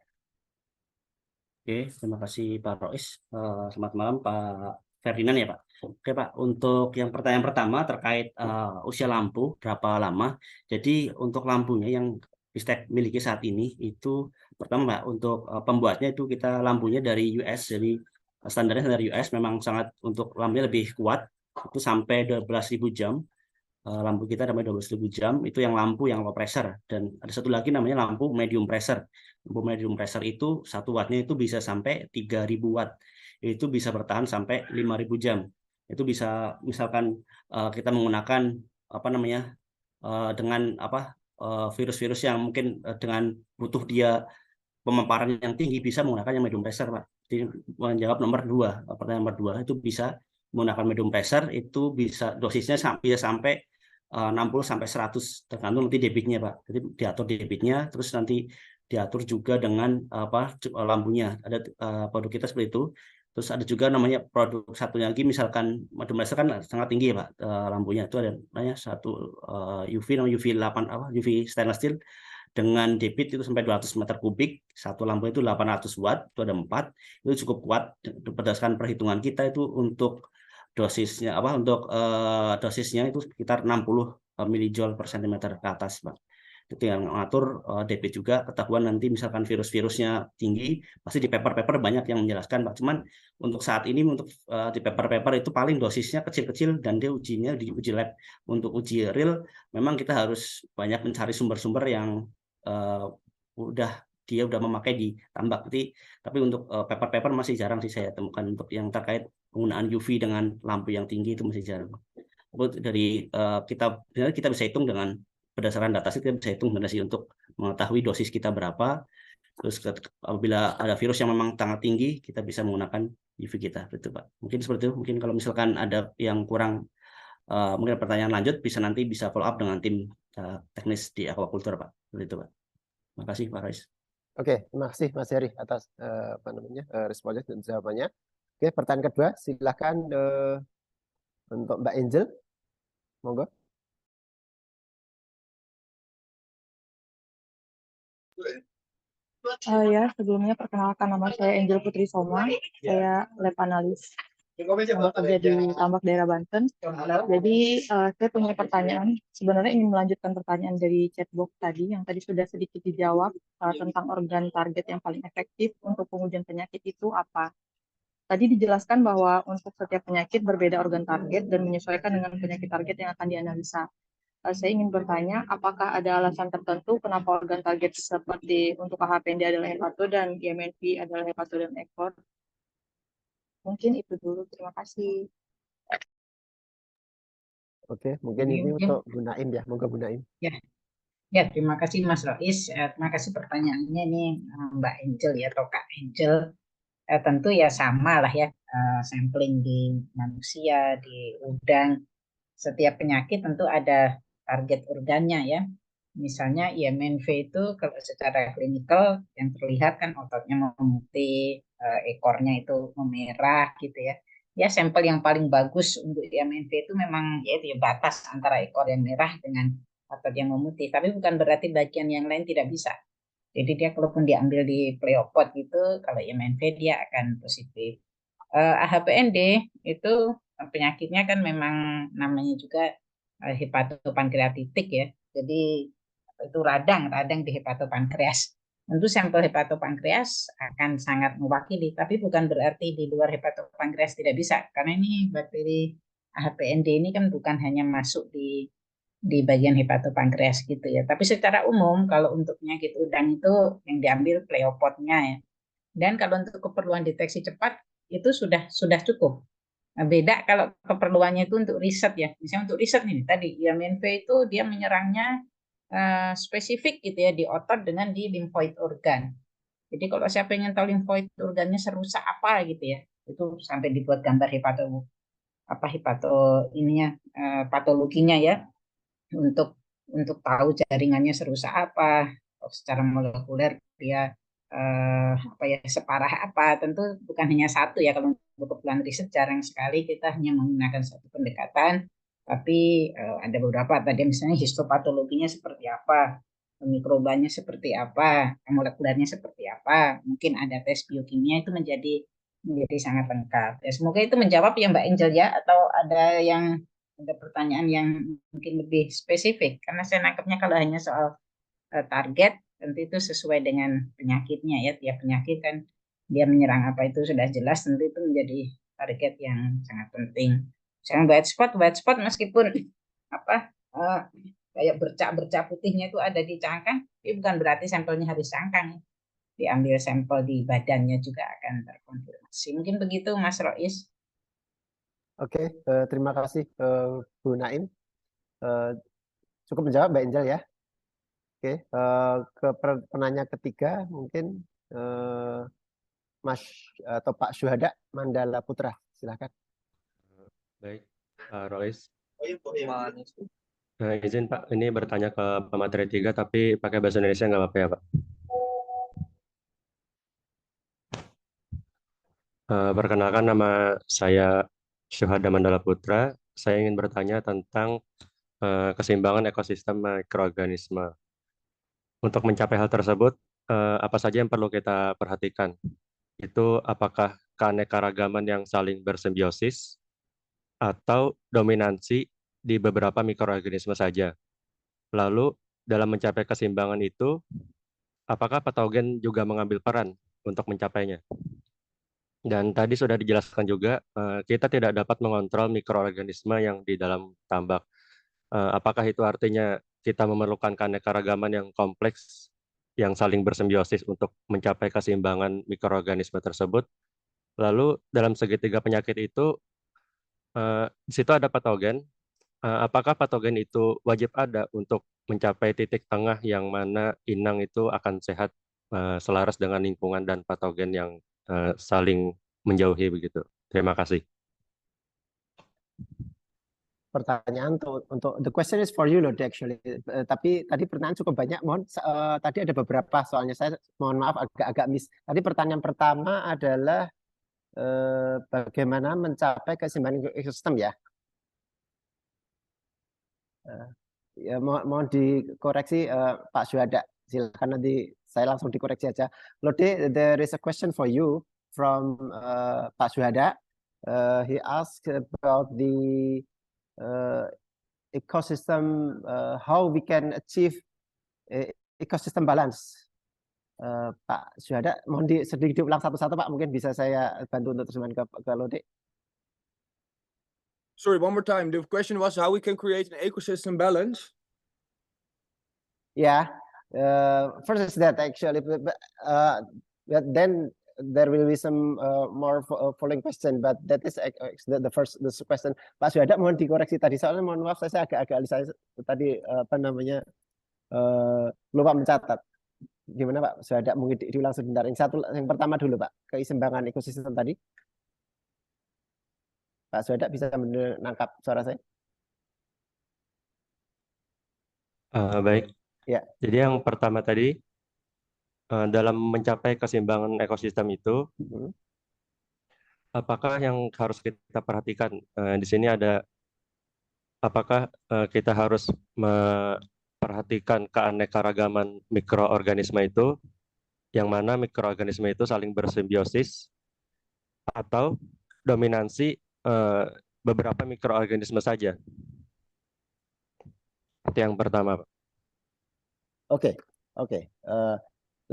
Oke, terima kasih Pak Rois. Selamat malam Pak Ferdinand ya Pak. Oke Pak, untuk yang pertanyaan pertama terkait usia lampu berapa lama. Jadi untuk lampunya yang Vistek miliki saat ini itu pertama Pak, untuk pembuatnya itu kita lampunya dari US, jadi standarnya dari US memang sangat untuk lampunya lebih kuat, itu sampai 12.000 jam. Lampu kita namanya 12.000 jam, itu yang lampu yang low pressure, dan ada satu lagi namanya lampu medium pressure. Lampu medium pressure itu 1 wattnya itu bisa sampai 3.000 watt, itu bisa bertahan sampai 5.000 jam. Itu bisa misalkan kita menggunakan apa namanya dengan apa virus-virus yang mungkin dengan butuh dia pemaparan yang tinggi bisa menggunakan yang medium pressure Pak. Jadi menjawab pertanyaan nomor 2 itu bisa menggunakan medium pressure, itu bisa dosisnya bisa sampai 60 sampai 100 tergantung nanti debitnya Pak. Jadi diatur debitnya, terus nanti diatur juga dengan apa lampunya. Ada produk kita seperti itu. Terus ada juga namanya produk satunya lagi, misalkan medium pressure kan sangat tinggi ya Pak lampunya. Itu ada namanya satu UV namanya UV 8 UV stainless steel dengan debit itu sampai 200 meter kubik, satu lampu itu 800 watt, itu ada 4, itu cukup kuat berdasarkan perhitungan kita itu untuk dosisnya dosisnya itu sekitar 60 milijoule per centimeter ke atas, Pak. Itu yang mengatur debit juga, ketahuan nanti misalkan virus-virusnya tinggi, pasti di paper-paper banyak yang menjelaskan, Pak. Cuman untuk saat ini untuk di paper-paper itu paling dosisnya kecil-kecil dan dia ujinya di uji lab. Untuk uji real memang kita harus banyak mencari sumber-sumber yang dia udah memakai di tambak. Tapi untuk paper-paper masih jarang sih saya temukan untuk yang terkait penggunaan UV dengan lampu yang tinggi itu masih jarang. Dari kita bisa hitung dengan berdasarkan data kita bisa hitung benar sih untuk mengetahui dosis kita berapa. Terus apabila ada virus yang memang sangat tinggi, kita bisa menggunakan UV kita, gitu Pak. Mungkin seperti itu. Mungkin kalau misalkan ada yang kurang, mungkin pertanyaan lanjut nanti bisa follow up dengan tim teknis di aquaculture Pak. Seperti itu Pak. Terima kasih Pak Rais. Oke, terima kasih Mas Heri atas responnya dan jawabannya. Oke, pertanyaan kedua, silakan untuk Mbak Angel, monggo. Ya, sebelumnya perkenalkan nama saya Angel Putri Soma. Saya lab analis bekerja di Tambak daerah Banten. Jadi saya punya pertanyaan. Sebenarnya ingin melanjutkan pertanyaan dari chatbox tadi yang tadi sudah sedikit dijawab tentang organ target yang paling efektif untuk pengujian penyakit itu apa. Tadi dijelaskan bahwa untuk setiap penyakit berbeda organ target dan menyesuaikan dengan penyakit target yang akan dianalisa. Saya ingin bertanya, apakah ada alasan tertentu kenapa organ target seperti untuk AHPND adalah hepato dan IMNV adalah hepato dan ekor? Mungkin itu dulu, terima kasih. Oke, mungkin ini untuk Bu Naim ya, moga Bu Naim. Ya, terima kasih Mas Rois. Terima kasih pertanyaannya nih Mbak Angel ya atau Kak Angel. Tentu ya sama lah ya, sampling di manusia, di udang. Setiap penyakit tentu ada target organnya ya. Misalnya IMNV itu kalau secara klinikal yang terlihat kan ototnya memutih, ekornya itu memerah gitu ya. Ya sampel yang paling bagus untuk IMNV itu memang yaitu ya batas antara ekor yang merah dengan otot yang memutih. Tapi bukan berarti bagian yang lain tidak bisa. Jadi dia kalaupun diambil di pleopod gitu, kalau IMNV dia akan positif. AHPND itu penyakitnya kan memang namanya juga hepatopankreatitik ya. Jadi itu radang di hepatopankreas. Tentu sampel hepatopankreas akan sangat mewakili, tapi bukan berarti di luar hepatopankreas tidak bisa. Karena ini bakteri AHPND ini kan bukan hanya masuk di bagian hepatopankreas gitu ya. Tapi secara umum kalau untuk penyakit udang itu yang diambil pleopodnya ya. Dan kalau untuk keperluan deteksi cepat itu sudah cukup. Nah, beda kalau keperluannya itu untuk riset ya. Misalnya untuk riset nih tadi IMNV itu dia menyerangnya spesifik gitu ya di otot dengan di limfoid organ. Jadi kalau saya pengen tahu limfoid organnya serusak apa gitu ya, itu sampai dibuat gambar hepato ininya patologinya ya untuk tahu jaringannya serusak apa, secara molekuler dia separah apa. Tentu bukan hanya satu ya, kalau untuk keperluan riset jarang sekali kita hanya menggunakan satu pendekatan, tapi ada beberapa tadi misalnya histopatologinya seperti apa, mikrobanya seperti apa, molekulernya seperti apa, mungkin ada tes biokimia itu menjadi sangat lengkap. Ya, semoga itu menjawab ya Mbak Angel ya, atau ada pertanyaan yang mungkin lebih spesifik, karena saya nangkepnya kalau hanya soal target tentu itu sesuai dengan penyakitnya ya, tiap penyakit kan dia menyerang apa itu sudah jelas, tentu itu menjadi target yang sangat penting. Misalnya white spot meskipun kayak bercak putihnya itu ada di cangkang, tapi bukan berarti sampelnya harus cangkang. Diambil sampel di badannya juga akan terkonfirmasi. Mungkin begitu Mas Rois. Oke, terima kasih Bu Naim. Cukup menjawab Mbak Angel ya. Oke, ke penanya ketiga mungkin Mas atau Pak Syuhada Mandala Putra, silakan. Baik, Pak Rois. Izin Pak, ini bertanya ke pemateri 3 tapi pakai bahasa Indonesia nggak apa-apa ya Pak? Perkenalkan nama saya Syuhada Mandala Putra. Saya ingin bertanya tentang keseimbangan ekosistem mikroorganisme. Untuk mencapai hal tersebut, apa saja yang perlu kita perhatikan? Itu apakah keanekaragaman yang saling bersimbiosis atau dominansi di beberapa mikroorganisme saja? Lalu, dalam mencapai keseimbangan itu, apakah patogen juga mengambil peran untuk mencapainya? Dan tadi sudah dijelaskan juga, kita tidak dapat mengontrol mikroorganisme yang di dalam tambak. Apakah itu artinya kita memerlukan keanekaragaman yang kompleks, yang saling bersimbiosis untuk mencapai keseimbangan mikroorganisme tersebut? Lalu dalam segitiga penyakit itu, di situ ada patogen. Apakah patogen itu wajib ada untuk mencapai titik tengah yang mana inang itu akan sehat selaras dengan lingkungan dan patogen yang saling menjauhi begitu? Terima kasih. Pertanyaan untuk the question is for you Lord actually. Tapi tadi pertanyaan cukup banyak. Mohon tadi ada beberapa soalnya saya mohon maaf agak miss. Tadi pertanyaan pertama adalah bagaimana mencapai keseimbangan ekosistem ya. Ya mohon dikoreksi Pak Syuhada. Silakan nanti saya langsung dikoreksi aja. Lode, there is a question for you from Pak Syuhada. He asked about the ecosystem, how we can achieve ecosystem balance. Pak Syuhada, mohon sedikit diulang satu-satu Pak, mungkin bisa saya bantu untuk terjemahan ke Lode. Sorry, one more time. The question was how we can create an ecosystem balance. Yeah, first is that actually, but then there will be some more following question, but that is the first question. Pak Syuhada, mohon dikoreksi tadi, soalnya mohon maaf saya agak saya tadi apa namanya lupa mencatat. Gimana Pak Syuhada, mungkin diulang sebentar. Yang pertama dulu Pak, keseimbangan ekosistem tadi. Pak Syuhada bisa menangkap suara saya? Baik. Ya. Jadi yang pertama tadi, dalam mencapai keseimbangan ekosistem itu, apakah yang harus kita perhatikan di sini ada, apakah kita harus memperhatikan keanekaragaman mikroorganisme itu, yang mana mikroorganisme itu saling bersimbiosis, atau dominansi beberapa mikroorganisme saja? Itu yang pertama, Pak. Okay.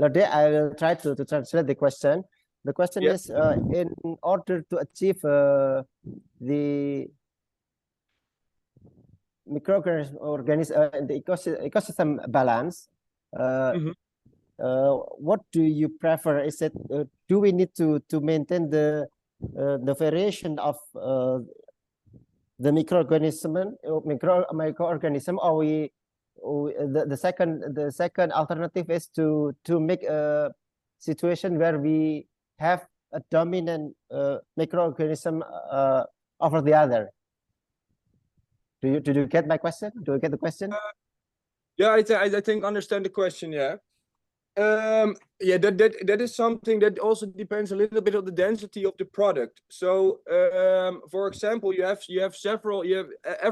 Lode, I will try to translate the question. The question is, in order to achieve the the ecosystem balance, what do you prefer? Is it do we need to maintain the variation of the microorganism, or the second alternative is to make a situation where we have a dominant microorganism over the other? Do you get my question? Do you get the question? Yeah, I think I understand the question. Yeah. Yeah, that is something that also depends a little bit on the density of the product. So, for example, you have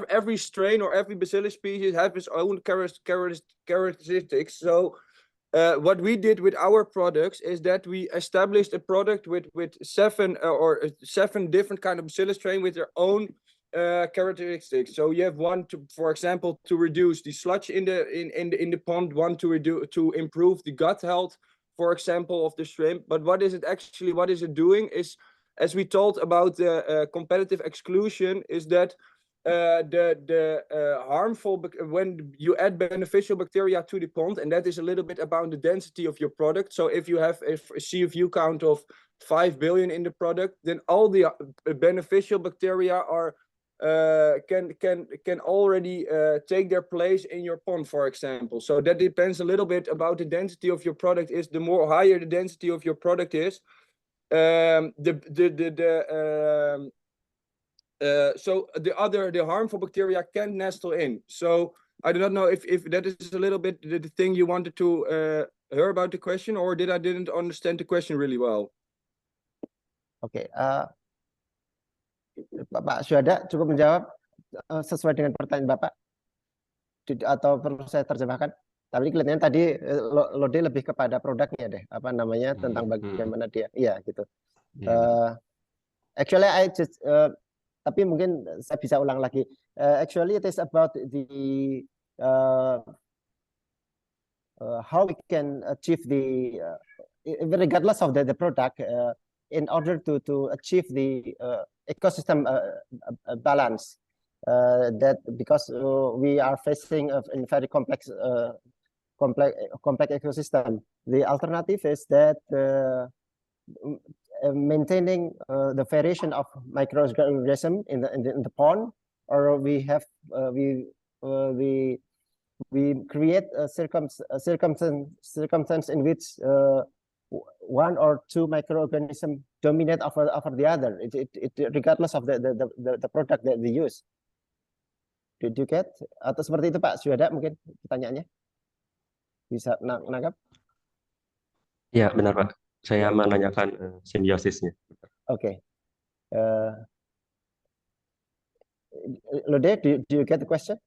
every strain or every bacillus species have its own characteristics. So, what we did with our products is that we established a product with seven different kind of bacillus strain with their own characteristics. So you have one for example, to reduce the sludge in the pond, one to improve the gut health, for example, of the shrimp. But what is it doing is, as we told about the competitive exclusion, is that the harmful, when you add beneficial bacteria to the pond, and that is a little bit about the density of your product. So if you have a CFU count of 5 billion in the product, then all the beneficial bacteria are can already take their place in your pond, for example. So that depends a little bit about the density of your product. Is the more higher the density of your product is, so the harmful bacteria can nestle in. So I do not know if that is a little bit the thing you wanted to hear about the question, or didn't understand the question really well. Okay. Pak Syuhada cukup menjawab sesuai dengan pertanyaan Bapak, atau perlu saya terjemahkan? Tapi kelihatannya tadi Lode lebih kepada produknya deh, apa namanya, tentang bagaimana dia, iya gitu. Actually, tapi mungkin saya bisa ulang lagi. Actually, it is about the how we can achieve the regardless of the product, in order to achieve the ecosystem balance, that because we are facing a very complex ecosystem. The alternative is that maintaining the variation of microorganism in the pond, or we create a circumstance in which one or two microorganisms dominate over the other. It regardless of the product that they use. Did you get? Atau seperti itu Pak Syuhada mungkin pertanyaannya? Bisa menangkap? Ya benar Pak. Saya menanyakan simbiosisnya. Oke. Lode, do you get the question?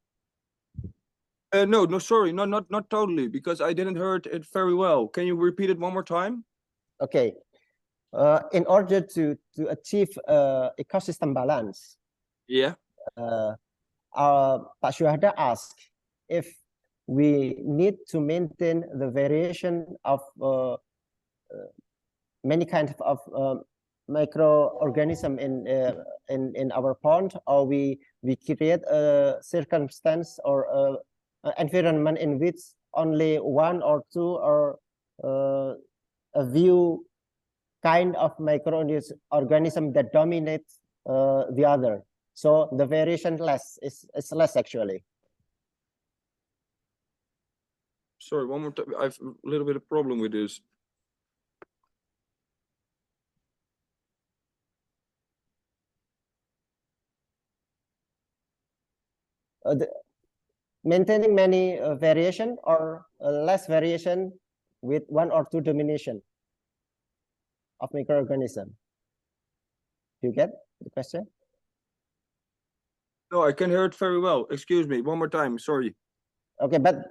No, sorry, not totally, because I didn't heard it very well. Can you repeat it one more time? Okay. In order to achieve ecosystem balance, Yeah. Pak Syuhada asked if we need to maintain the variation of many kinds of microorganism in our pond, or we create a circumstance or a environment in which only one or two or a few kind of microorganism that dominates the other. So the variation is less actually. Sorry, one more time. I've a little bit of problem with this. Maintaining many variation or less variation with one or two domination of microorganism. Do you get the question? No, I can hear it very well. Excuse me, one more time. Sorry. Okay, but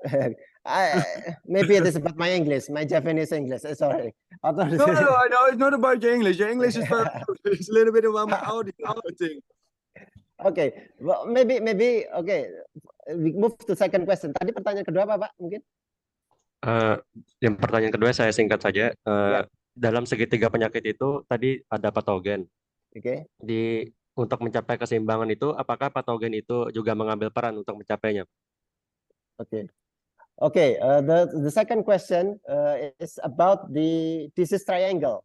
maybe it is about my English, my Japanese English. Sorry. No, I know it's not about your English. Your English is very good. It's a little bit about my audio, I think. Okay, well, maybe okay. We move to second question. Tadi pertanyaan kedua apa, Pak? Mungkin? Yang pertanyaan kedua saya singkat saja. Ya. Dalam segitiga penyakit itu tadi ada patogen. Oke. Untuk mencapai keseimbangan itu, apakah patogen itu juga mengambil peran untuk mencapainya? Okay. Okay. The second question is about the disease triangle.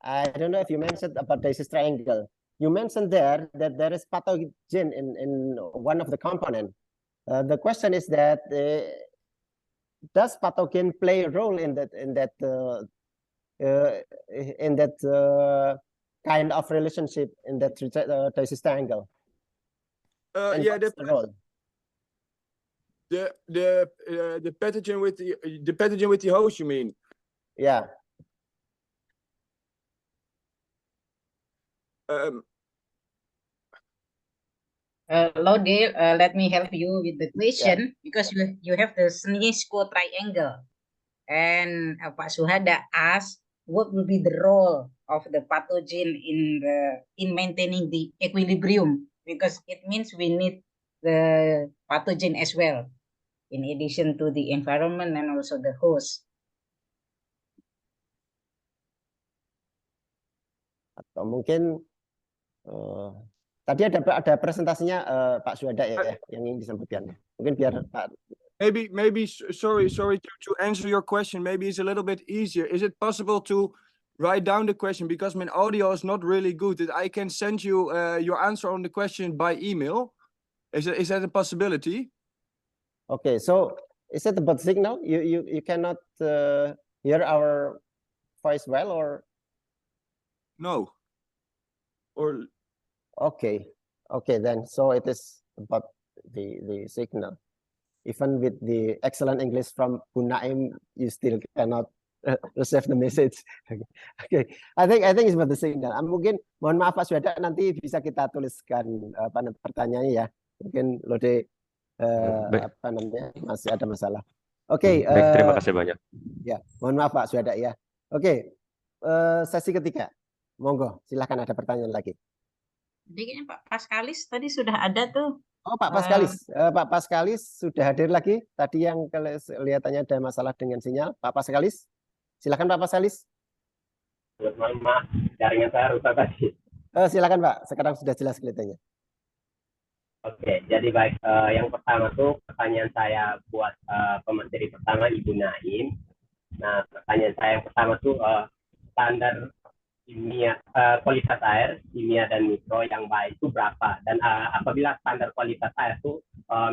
I don't know if you mentioned about disease triangle. You mentioned there that there is pathogen in one of the component. The question is that does pathogen play a role in that kind of relationship in that disease triangle? Yeah, the role? The pathogen with the host, you mean? Yeah. Lode, let me help you with the question, because you have the SNISCO triangle, and Pak Syuhada asked what will be the role of the pathogen in maintaining the equilibrium, because it means we need the pathogen as well, in addition to the environment and also the host. Atau mungkin tadi ada presentasinya Pak Syuhada ya yang ingin disebutkan. Mungkin biar Pak. Maybe sorry to answer your question. Maybe it's a little bit easier. Is it possible to write down the question, because my audio is not really good? That I can send you your answer on the question by email. Is that a possibility? Okay, so is it about signal? You cannot hear our voice well, or no? Or okay, then so it is about the signal. Even with the excellent English from Bu Naim, you still cannot receive the message. Okay, I think it's about the signal. Mungkin mohon maaf Pak Syuhada, nanti bisa kita tuliskan pertanyaannya ya. Mungkin Lode apa namanya masih ada masalah. Oke. Baik, terima kasih banyak. Ya, mohon maaf Pak Syuhada ya. Oke, sesi ketiga. Monggo, silahkan ada pertanyaan lagi. Jadi kayaknya Pak Paskalis tadi sudah ada tuh. Oh, Pak Paskalis. Pak Paskalis sudah hadir lagi. Tadi yang kelihatannya ada masalah dengan sinyal. Pak Paskalis, silakan Pak Paskalis. Selamat malam, Pak. Jaringan saya rusak tadi. Silakan Pak, sekarang sudah jelas kelihatannya. Oke, jadi baik. Yang pertama tuh pertanyaan saya buat pemateri pertama Ibu Naim. Nah, pertanyaan saya yang pertama tuh standar kimia kualitas air, kimia dan mikro yang baik itu berapa? Dan apabila standar kualitas air itu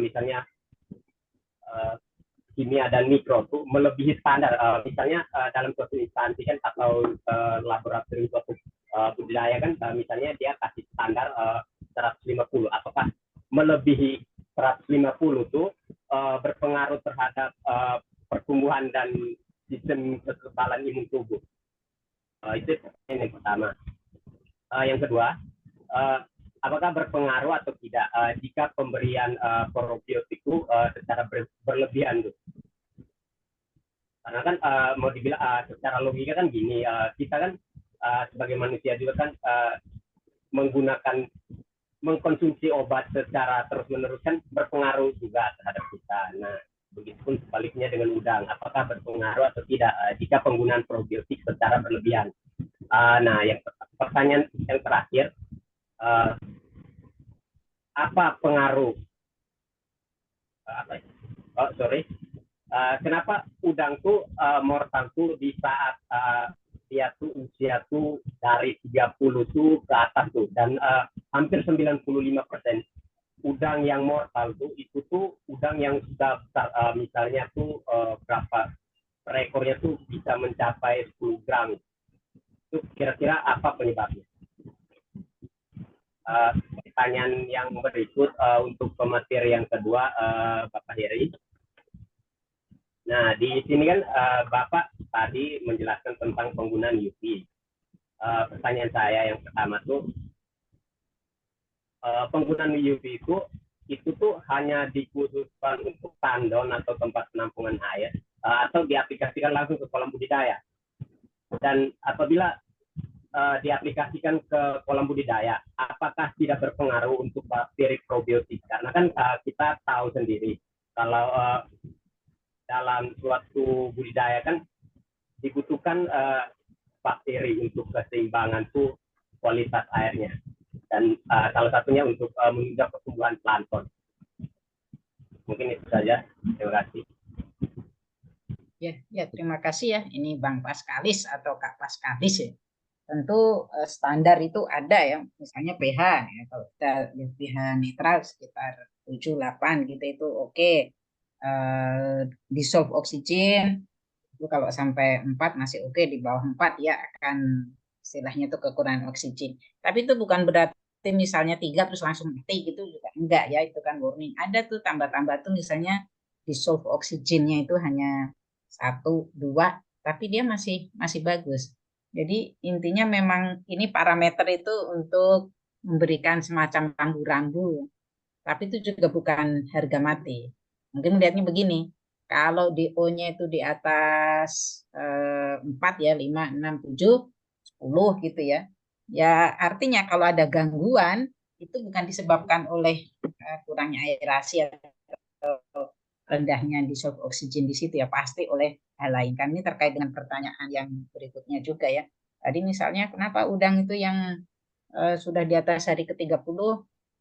misalnya kimia dan mikro itu melebihi standar, misalnya dalam suatu instansi kan atau laboratorium suatu budidaya kan, misalnya dia kasih standar 150, apakah melebihi 150 itu berpengaruh terhadap pertumbuhan dan sistem kekebalan imun tubuh? Itu yang pertama. Yang kedua, apakah berpengaruh atau tidak jika pemberian probiotik tuh secara berlebihan tuh. Karena kan mau dibilang secara logika kan gini, kita kan sebagai manusia juga kan mengkonsumsi obat secara terus-menerus kan berpengaruh juga terhadap kita. Nah, begitupun sebaliknya dengan udang, apakah berpengaruh atau tidak jika penggunaan probiotik secara berlebihan. Nah, yang pertanyaan yang terakhir, apa pengaruh? Kenapa udang tuh mortal tuh di saat dia tuh usia tuh dari 30 tuh ke atas tuh, dan hampir 95% udang yang mortal tuh itu tuh udang yang sudah besar, misalnya tuh berapa rekornya tuh bisa mencapai 10 gram. Itu kira-kira apa penyebabnya? Pertanyaan yang berikut untuk pemateri yang kedua, Bapak Heri. Nah, di sini kan Bapak tadi menjelaskan tentang penggunaan UV. Pertanyaan saya yang pertama tuh, penggunaan UV itu tuh hanya dikhususkan untuk tandon atau tempat penampungan air, atau diaplikasikan langsung ke kolam budidaya. Dan apabila diaplikasikan ke kolam budidaya, apakah tidak berpengaruh untuk bakteri probiotik? Karena kan kita tahu sendiri kalau dalam suatu budidaya kan dibutuhkan bakteri untuk keseimbangan tuh kualitas airnya, dan salah satunya untuk menunjang pertumbuhan plankton. Mungkin itu saja. Terima kasih. Ya, terima kasih ya. Ini Bang Paskalis atau Kak Paskalis ya. Tentu standar itu ada ya, misalnya pH ya, kalau kita pH netral sekitar 7-8 gitu itu oke. Dissolve oksigen itu kalau sampai 4 masih oke, di bawah 4 ya akan istilahnya itu kekurangan oksigen. Tapi itu bukan berarti misalnya 3 terus langsung mati gitu juga enggak ya, itu kan warning. Ada tuh tambah-tambah tuh misalnya dissolve oksigennya itu hanya 1, 2 tapi dia masih bagus. Jadi intinya memang ini parameter itu untuk memberikan semacam rambu-rambu, tapi itu juga bukan harga mati. Mungkin melihatnya begini, kalau DO-nya itu di atas 4 ya, 5, 6, 7, 10 gitu ya. Ya artinya kalau ada gangguan itu bukan disebabkan oleh kurangnya aerasi atau rendahnya dissolve oksigen di situ ya, pasti oleh hal lain. Kan ini terkait dengan pertanyaan yang berikutnya juga ya. Tadi misalnya kenapa udang itu yang sudah di atas hari ke-30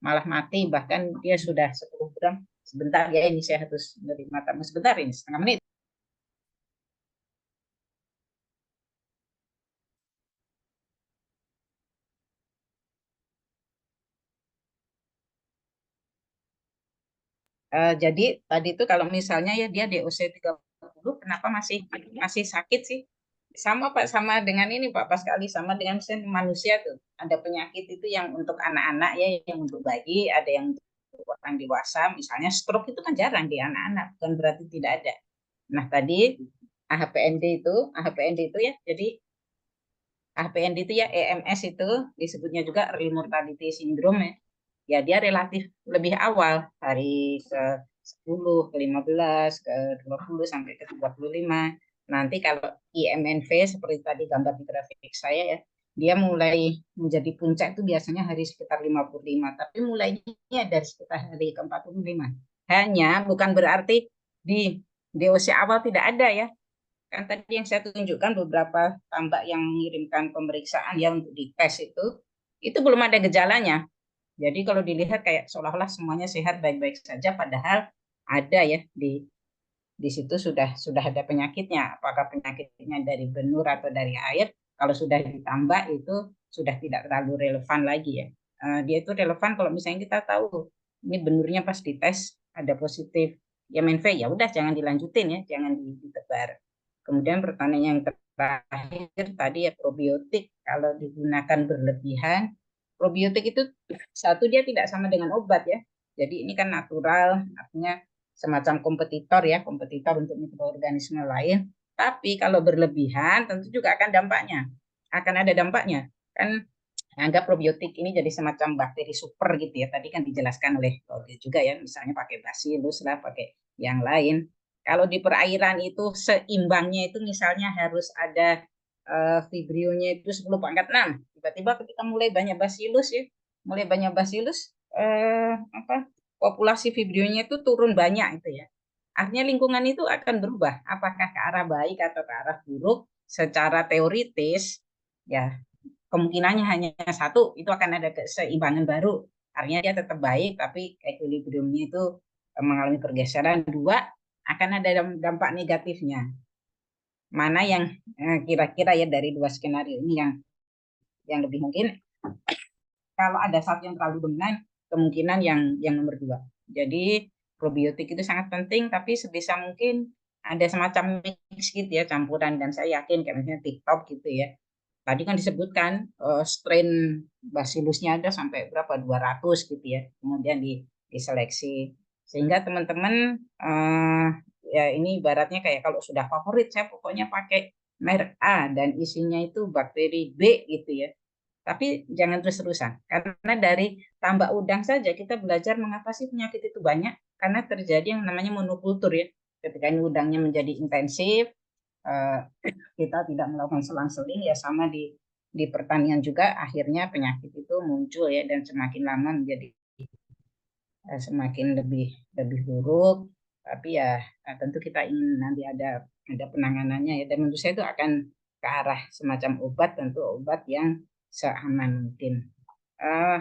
malah mati, bahkan dia sudah 10 gram. Sebentar ya, ini saya harus menerima tamu sebentar, ini setengah menit. Jadi tadi itu kalau misalnya ya dia DOC 30 kenapa masih sakit sih? Sama Pak, sama dengan ini Pak Paskali, sama dengan manusia tuh. Ada penyakit itu yang untuk anak-anak ya, yang untuk bayi, ada yang untuk orang dewasa. Misalnya stroke itu kan jarang di anak-anak, bukan berarti tidak ada. Nah tadi AHPND itu ya, jadi AHPND itu ya EMS itu disebutnya juga early mortality syndrome ya. Ya dia relatif lebih awal, hari ke-10, ke-15, ke-20 sampai ke-35. Nanti kalau IMNV seperti tadi gambar di grafik saya ya, dia mulai menjadi puncak itu biasanya hari sekitar 55, tapi mulainya dari sekitar hari ke-45. Hanya bukan berarti di DOC awal tidak ada ya. Kan tadi yang saya tunjukkan beberapa tambak yang mengirimkan pemeriksaan ya untuk dites itu belum ada gejalanya. Jadi kalau dilihat kayak seolah-olah semuanya sehat baik-baik saja, padahal ada ya di situ sudah ada penyakitnya. Apakah penyakitnya dari benur atau dari air? Kalau sudah ditambah itu sudah tidak terlalu relevan lagi ya. Dia itu relevan kalau misalnya kita tahu ini benurnya pas dites ada positif IMNV, ya udah jangan dilanjutin ya, jangan ditebar. Kemudian pertanyaan yang terakhir tadi ya probiotik, kalau digunakan berlebihan, probiotik itu satu dia tidak sama dengan obat ya. Jadi ini kan natural, artinya semacam kompetitor ya, kompetitor untuk mikroorganisme lain. Tapi kalau berlebihan tentu juga akan ada dampaknya. Kan Anggap probiotik ini jadi semacam bakteri super gitu ya. Tadi kan dijelaskan oleh Claudia juga ya, misalnya pakai bacillus lah, pakai yang lain. Kalau di perairan itu seimbangnya itu misalnya harus ada Vibrio-nya itu 10/6. Tiba-tiba ketika mulai banyak bacillus ya, populasi Vibrio-nya itu turun banyak itu ya. Artinya lingkungan itu akan berubah, apakah ke arah baik atau ke arah buruk. Secara teoritis ya kemungkinannya hanya satu, itu akan ada keseimbangan baru. Artinya dia tetap baik, tapi equilibriumnya itu mengalami pergeseran. Dua, akan ada dampak negatifnya. Mana yang kira-kira ya dari dua skenario ini yang lebih mungkin? Kalau ada satu yang terlalu dominan, kemungkinan yang nomor dua. Jadi probiotik itu sangat penting, tapi sebisa mungkin ada semacam mix gitu ya, campuran. Dan saya yakin kayak misalnya TikTok gitu ya. Tadi kan disebutkan strain bacillusnya ada sampai berapa 200 gitu ya, kemudian diseleksi sehingga teman-teman ya ini ibaratnya kayak kalau sudah favorit saya pokoknya pakai merek A dan isinya itu bakteri B gitu ya, tapi jangan terus-terusan karena dari tambak udang saja kita belajar mengapa sih penyakit itu banyak, karena terjadi yang namanya monokultur ya. Ketika ini udangnya menjadi intensif, kita tidak melakukan selang-seling ya, sama di pertanian juga akhirnya penyakit itu muncul ya, dan semakin lama menjadi semakin lebih buruk. Tapi ya tentu kita ingin nanti ada penanganannya ya, dan menurut saya itu akan ke arah semacam obat, tentu obat yang seaman mungkin.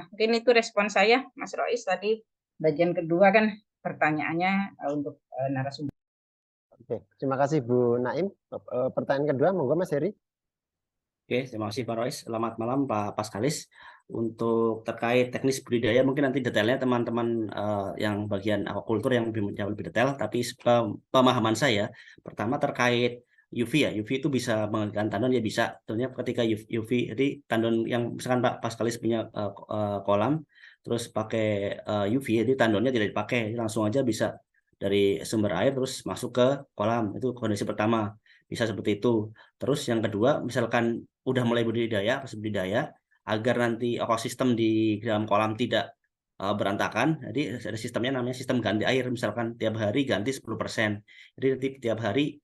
Mungkin itu respon saya, Mas Rois. Tadi bagian kedua kan pertanyaannya untuk narasumber. Oke, terima kasih Bu Naim. Pertanyaan kedua, monggo Mas Heri. Oke, terima kasih Pak Rois. Selamat malam Pak Paskalis. Untuk terkait teknis budidaya mungkin nanti detailnya teman-teman yang bagian aquaculture yang lebih detail. Tapi pemahaman saya, pertama terkait UV ya. UV itu bisa mengendalikan tandon ya, bisa. Tentunya ketika UV, jadi tandon yang misalkan Pak Paskalis punya kolam, terus pakai UV, jadi tandonnya tidak dipakai, langsung aja bisa dari sumber air terus masuk ke kolam. Itu kondisi pertama, bisa seperti itu. Terus yang kedua, misalkan udah mulai budidaya, agar nanti ekosistem di dalam kolam tidak berantakan. Jadi ada sistemnya namanya sistem ganti air. Misalkan tiap hari ganti 10%. Jadi nanti tiap hari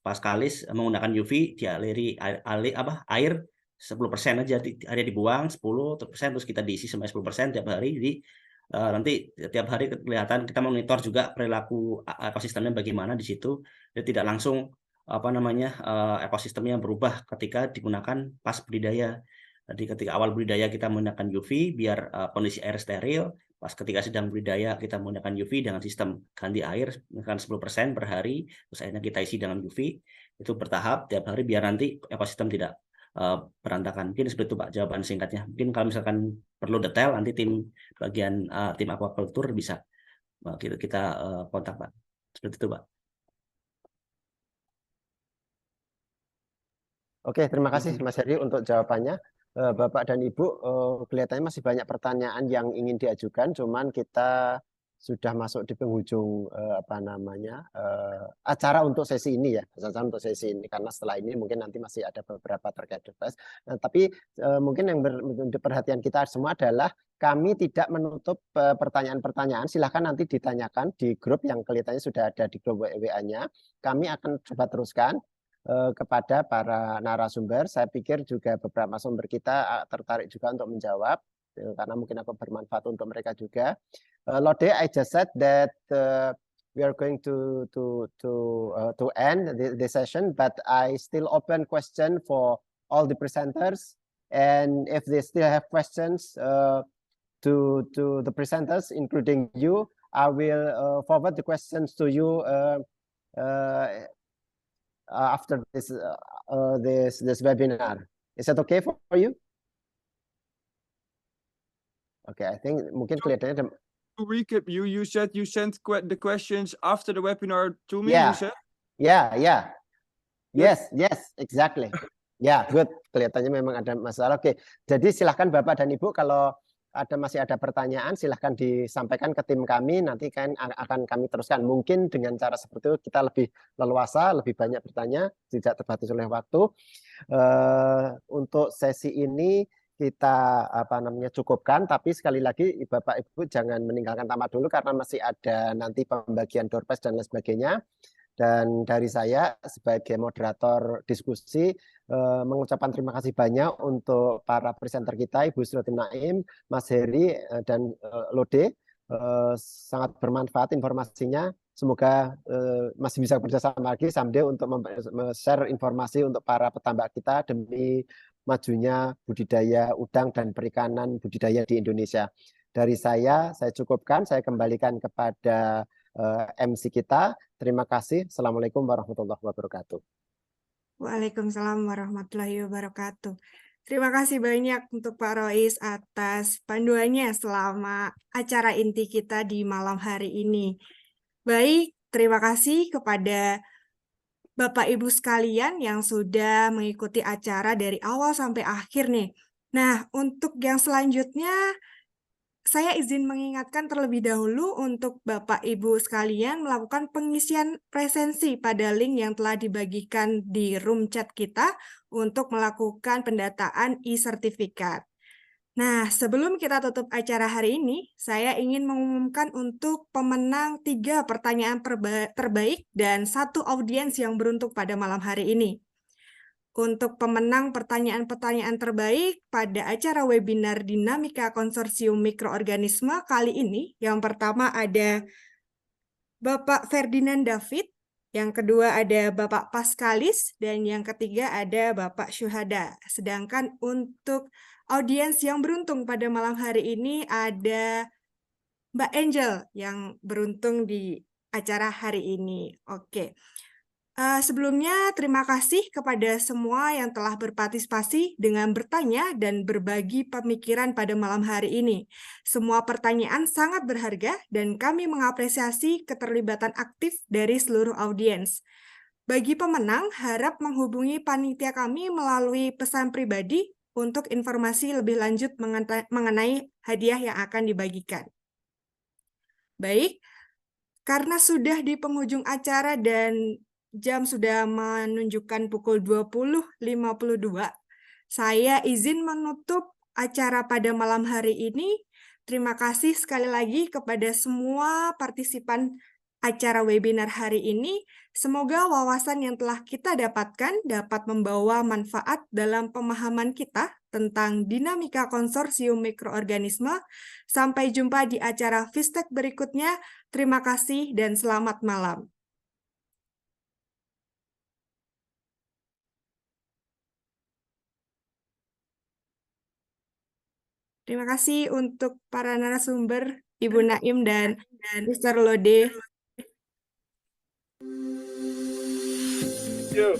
Paskalis menggunakan UV dialiri air 10% aja, ada dibuang 10%, terus kita diisi sampai 10% tiap hari. Jadi nanti tiap hari kelihatan, kita monitor juga perilaku ekosistemnya bagaimana di situ. Jadi tidak langsung ekosistemnya berubah ketika digunakan pas budidaya. Jadi ketika awal budidaya kita menggunakan UV biar kondisi air steril, pas ketika sedang budidaya kita menggunakan UV dengan sistem ganti air misalkan 10% per hari, terus akhirnya kita isi dengan UV. Itu bertahap tiap hari biar nanti ekosistem tidak berantakan. Mungkin seperti itu Pak jawaban singkatnya. Mungkin kalau misalkan perlu detail nanti tim aquaculture bisa kita kontak Pak. Seperti itu Pak. Oke, terima kasih Mas Heri untuk jawabannya. Bapak dan Ibu, kelihatannya masih banyak pertanyaan yang ingin diajukan, cuman kita sudah masuk di penghujung acara untuk sesi ini ya, untuk sesi ini, karena setelah ini mungkin nanti masih ada beberapa terkait device. Tapi mungkin yang menjadi perhatian kita semua adalah kami tidak menutup pertanyaan-pertanyaan. Silahkan nanti ditanyakan di grup yang kelihatannya sudah ada di grup WA-nya. Kami akan coba teruskan kepada para narasumber. Saya pikir juga beberapa sumber kita tertarik juga untuk menjawab, karena mungkin aku bermanfaat untuk mereka juga. Lode, I just said that we are going to end the session, but I still open question for all the presenters, and if they still have questions to the presenters, including you, I will forward the questions to you after this webinar. Is that okay for you? Okay, I think mungkin kelihatannya. To recap, you said you sent the questions after the webinar to me. Yeah. You said? Yeah. Yes, exactly. Ya, good. Kelihatannya memang ada masalah. Oke, jadi silahkan Bapak dan Ibu kalau masih ada pertanyaan, silahkan disampaikan ke tim kami, nanti kan akan kami teruskan. Mungkin dengan cara seperti itu kita lebih leluasa, lebih banyak bertanya, tidak terbatas oleh waktu. Untuk sesi ini kita cukupkan, tapi sekali lagi Bapak Ibu jangan meninggalkan tempat dulu karena masih ada nanti pembagian door prize dan lain sebagainya. Dan dari saya sebagai moderator diskusi mengucapkan terima kasih banyak untuk para presenter kita, Ibu Sri Naim, Mas Heri, dan Lode. Sangat bermanfaat informasinya. Semoga masih bisa bekerjasama lagi someday untuk share informasi untuk para petambak kita demi majunya budidaya udang dan perikanan budidaya di Indonesia. Dari saya cukupkan, saya kembalikan kepada MC kita. Terima kasih. Assalamualaikum warahmatullahi wabarakatuh. Waalaikumsalam warahmatullahi wabarakatuh. Terima kasih banyak untuk Pak Rois atas panduannya selama acara inti kita di malam hari ini. Baik, terima kasih kepada Bapak Ibu sekalian yang sudah mengikuti acara dari awal sampai akhir nih. Nah, untuk yang selanjutnya, saya izin mengingatkan terlebih dahulu untuk Bapak Ibu sekalian melakukan pengisian presensi pada link yang telah dibagikan di room chat kita untuk melakukan pendataan e-sertifikat. Nah, sebelum kita tutup acara hari ini, saya ingin mengumumkan untuk pemenang 3 pertanyaan terbaik dan 1 audiens yang beruntung pada malam hari ini. Untuk pemenang pertanyaan-pertanyaan terbaik pada acara webinar Dinamika Konsorsium Mikroorganisme kali ini, yang pertama ada Bapak Ferdinand David, yang kedua ada Bapak Paskalis, dan yang ketiga ada Bapak Syuhada. Sedangkan untuk audiens yang beruntung pada malam hari ini ada Mbak Angel yang beruntung di acara hari ini. Oke. Sebelumnya, terima kasih kepada semua yang telah berpartisipasi dengan bertanya dan berbagi pemikiran pada malam hari ini. Semua pertanyaan sangat berharga dan kami mengapresiasi keterlibatan aktif dari seluruh audiens. Bagi pemenang, harap menghubungi panitia kami melalui pesan pribadi untuk informasi lebih lanjut mengenai hadiah yang akan dibagikan. Baik, karena sudah di penghujung acara dan jam sudah menunjukkan pukul 20.52. Saya izin menutup acara pada malam hari ini. Terima kasih sekali lagi kepada semua partisipan acara webinar hari ini. Semoga wawasan yang telah kita dapatkan dapat membawa manfaat dalam pemahaman kita tentang dinamika konsorsium mikroorganisme. Sampai jumpa di acara FISTEC berikutnya. Terima kasih dan selamat malam. Terima kasih untuk para narasumber, Ibu Naim dan Mr. Lode. Yo.